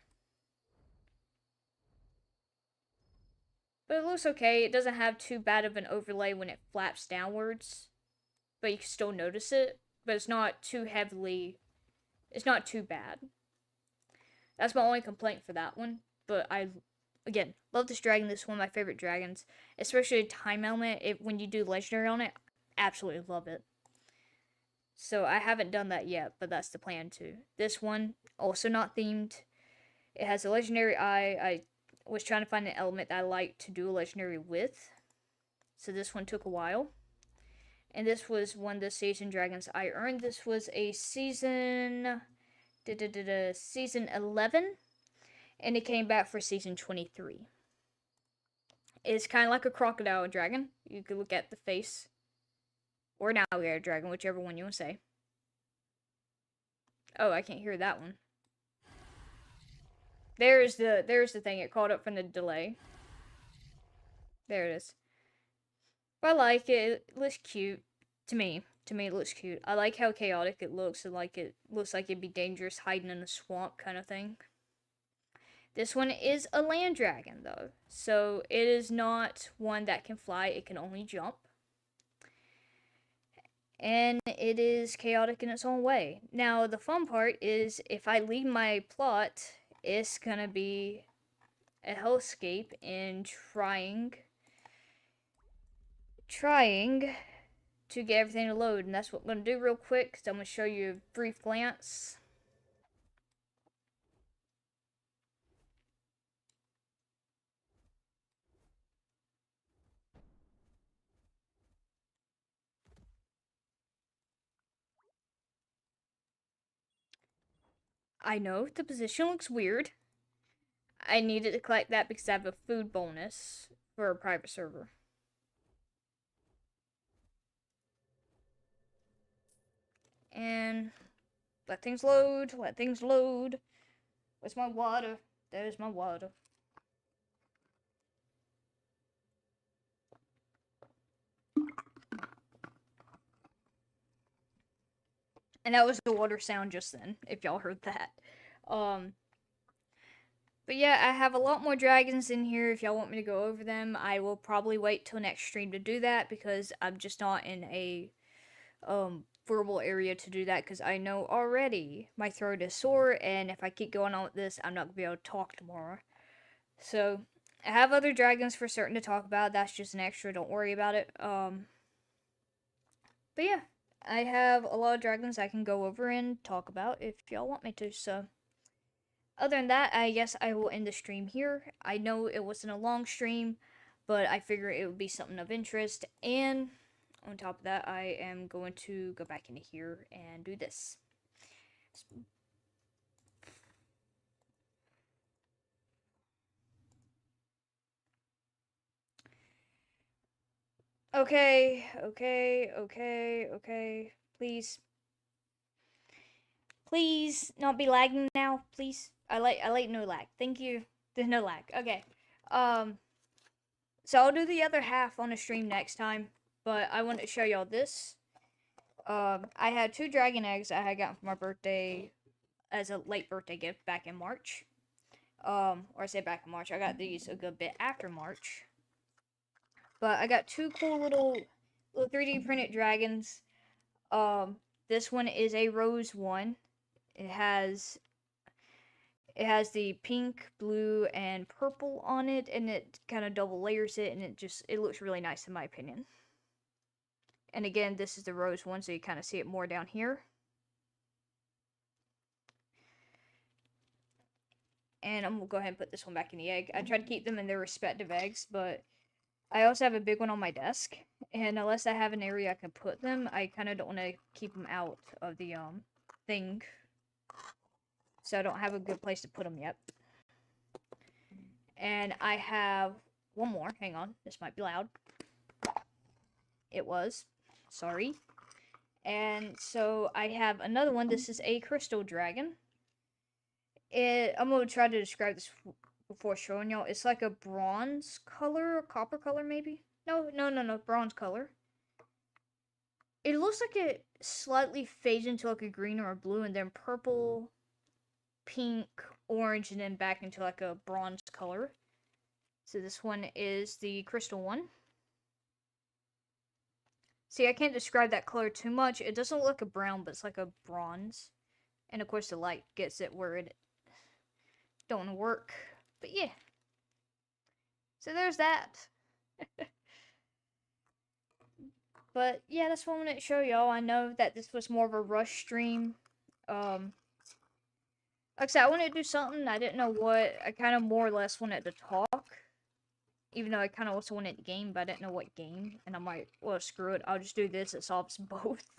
But it looks okay. It doesn't have too bad of an overlay when it flaps downwards. But you can still notice it. But it's not too heavily. It's not too bad. That's my only complaint for that one. But I, again, love this dragon. This is one of my favorite dragons. Especially time element. When you do legendary on it, absolutely love it. So I haven't done that yet, but that's the plan too. This one, also not themed. It has a legendary eye. I was trying to find an element that I like to do a legendary with. So this one took a while. And this was one of the season dragons I earned. This was a season... season 11. And it came back for season 23. It's kind of like a crocodile dragon. You could look at the face. Or an alligator dragon, whichever one you want to say. Oh, I can't hear that one. There's the thing. It caught up from the delay. There it is. But I like it. It looks cute to me. To me, it looks cute. I like how chaotic it looks, and like it looks like it'd be dangerous hiding in a swamp kind of thing. This one is a land dragon though, so it is not one that can fly. It can only jump, and it is chaotic in its own way. Now, the fun part is if I leave my plot, it's gonna be a hellscape in trying to get everything to load, and that's what I'm going to do real quick, so I'm going to show you a brief glance. I know the position looks weird. I needed to collect that because I have a food bonus for a private server. And let things load, let things load. Where's my water? There's my water. And that was the water sound just then, if y'all heard that. But yeah, I have a lot more dragons in here. If y'all want me to go over them, I will probably wait till next stream to do that because I'm just not in a verbal area to do that because I know already my throat is sore, and if I keep going on with this, I'm not gonna be able to talk tomorrow. So I have other dragons for certain to talk about. That's just an extra. Don't worry about it. But yeah, I have a lot of dragons I can go over and talk about if y'all want me to. So other than that, I guess I will end the stream here. I know it wasn't a long stream, but I figure it would be something of interest. And on top of that, I am going to go back into here and do this. Okay. Please. Please not be lagging now, please. I like no lag. Thank you. There's no lag. Okay. So I'll do the other half on the stream next time, but I want to show y'all this. I had 2 dragon eggs I had gotten for my birthday as a late birthday gift back in March. Or I say back in March. I got these a good bit after March. But I got 2 cool little 3D printed dragons. This one is a rose one. It has the pink, blue, and purple on it, and it kind of double layers it, and it looks really nice in my opinion. And again, this is the rose one, so you kind of see it more down here. And I'm gonna go ahead and put this one back in the egg. I try to keep them in their respective eggs, but I also have a big one on my desk, and unless I have an area I can put them, I kind of don't want to keep them out of the thing. So I don't have a good place to put them yet. And I have one more. Hang on, this might be loud. It was. Sorry. And so I have another one. This is a crystal dragon. I'm going to try to describe this before showing y'all. It's like a bronze color, or copper color maybe? No, bronze color. It looks like it slightly fades into like a green or a blue, and then purple, pink, orange, and then back into like a bronze color. So this one is the crystal one. See, I can't describe that color too much. It doesn't look like a brown, but it's like a bronze. And of course the light gets it where it don't work. But yeah. So there's that. But yeah, that's what I wanted to show y'all. I know that this was more of a rush stream. Like I said, I wanted to do something. I didn't know what. I kind of more or less wanted to talk. Even though I kind of also wanted to game, but I didn't know what game. And I'm like, well, screw it. I'll just do this. It solves both.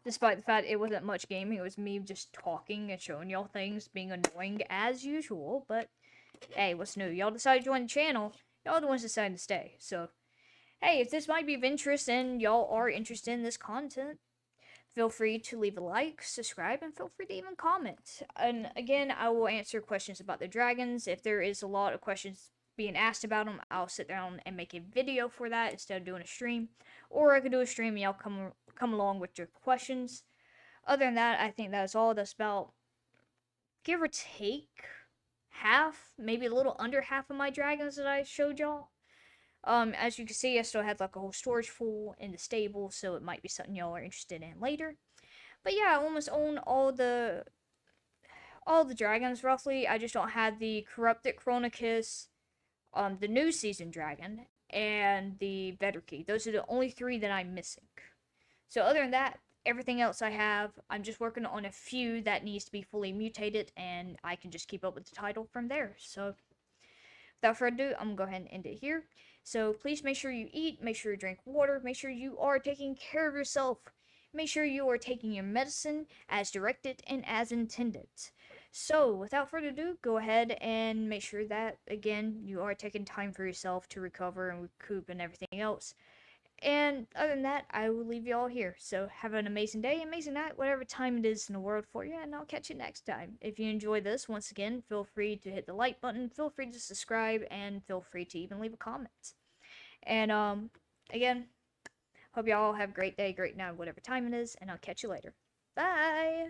Despite the fact it wasn't much gaming. It was me just talking and showing y'all things. Being annoying as usual. But, hey, what's new? Y'all decided to join the channel. Y'all the ones decided to stay. So, hey, if this might be of interest and y'all are interested in this content, feel free to leave a like, subscribe, and feel free to even comment. And again, I will answer questions about the dragons. If there is a lot of questions being asked about them, I'll sit down and make a video for that instead of doing a stream. Or I could do a stream and y'all come along with your questions. Other than that, I think that's all. That's about, give or take, half, maybe a little under half of my dragons that I showed y'all. As you can see, I still had like a whole storage full in the stable, so it might be something y'all are interested in later. But yeah, I almost own all the dragons roughly. I just don't have the corrupted Chronicus, the new season dragon, and the Veterkey. Those are the only three that I'm missing. So other than that, everything else I have, I'm just working on a few that needs to be fully mutated, and I can just keep up with the title from there. So without further ado, I'm gonna go ahead and end it here. So please make sure you eat, make sure you drink water, make sure you are taking care of yourself, make sure you are taking your medicine as directed and as intended. So without further ado, go ahead and make sure that, again, you are taking time for yourself to recover and recoup and everything else. And other than that, I will leave you all here. So have an amazing day, amazing night, whatever time it is in the world for you, and I'll catch you next time. If you enjoy this, once again, feel free to hit the like button, feel free to subscribe, and feel free to even leave a comment. And again, hope y'all have a great day, great night, whatever time it is, and I'll catch you later. Bye!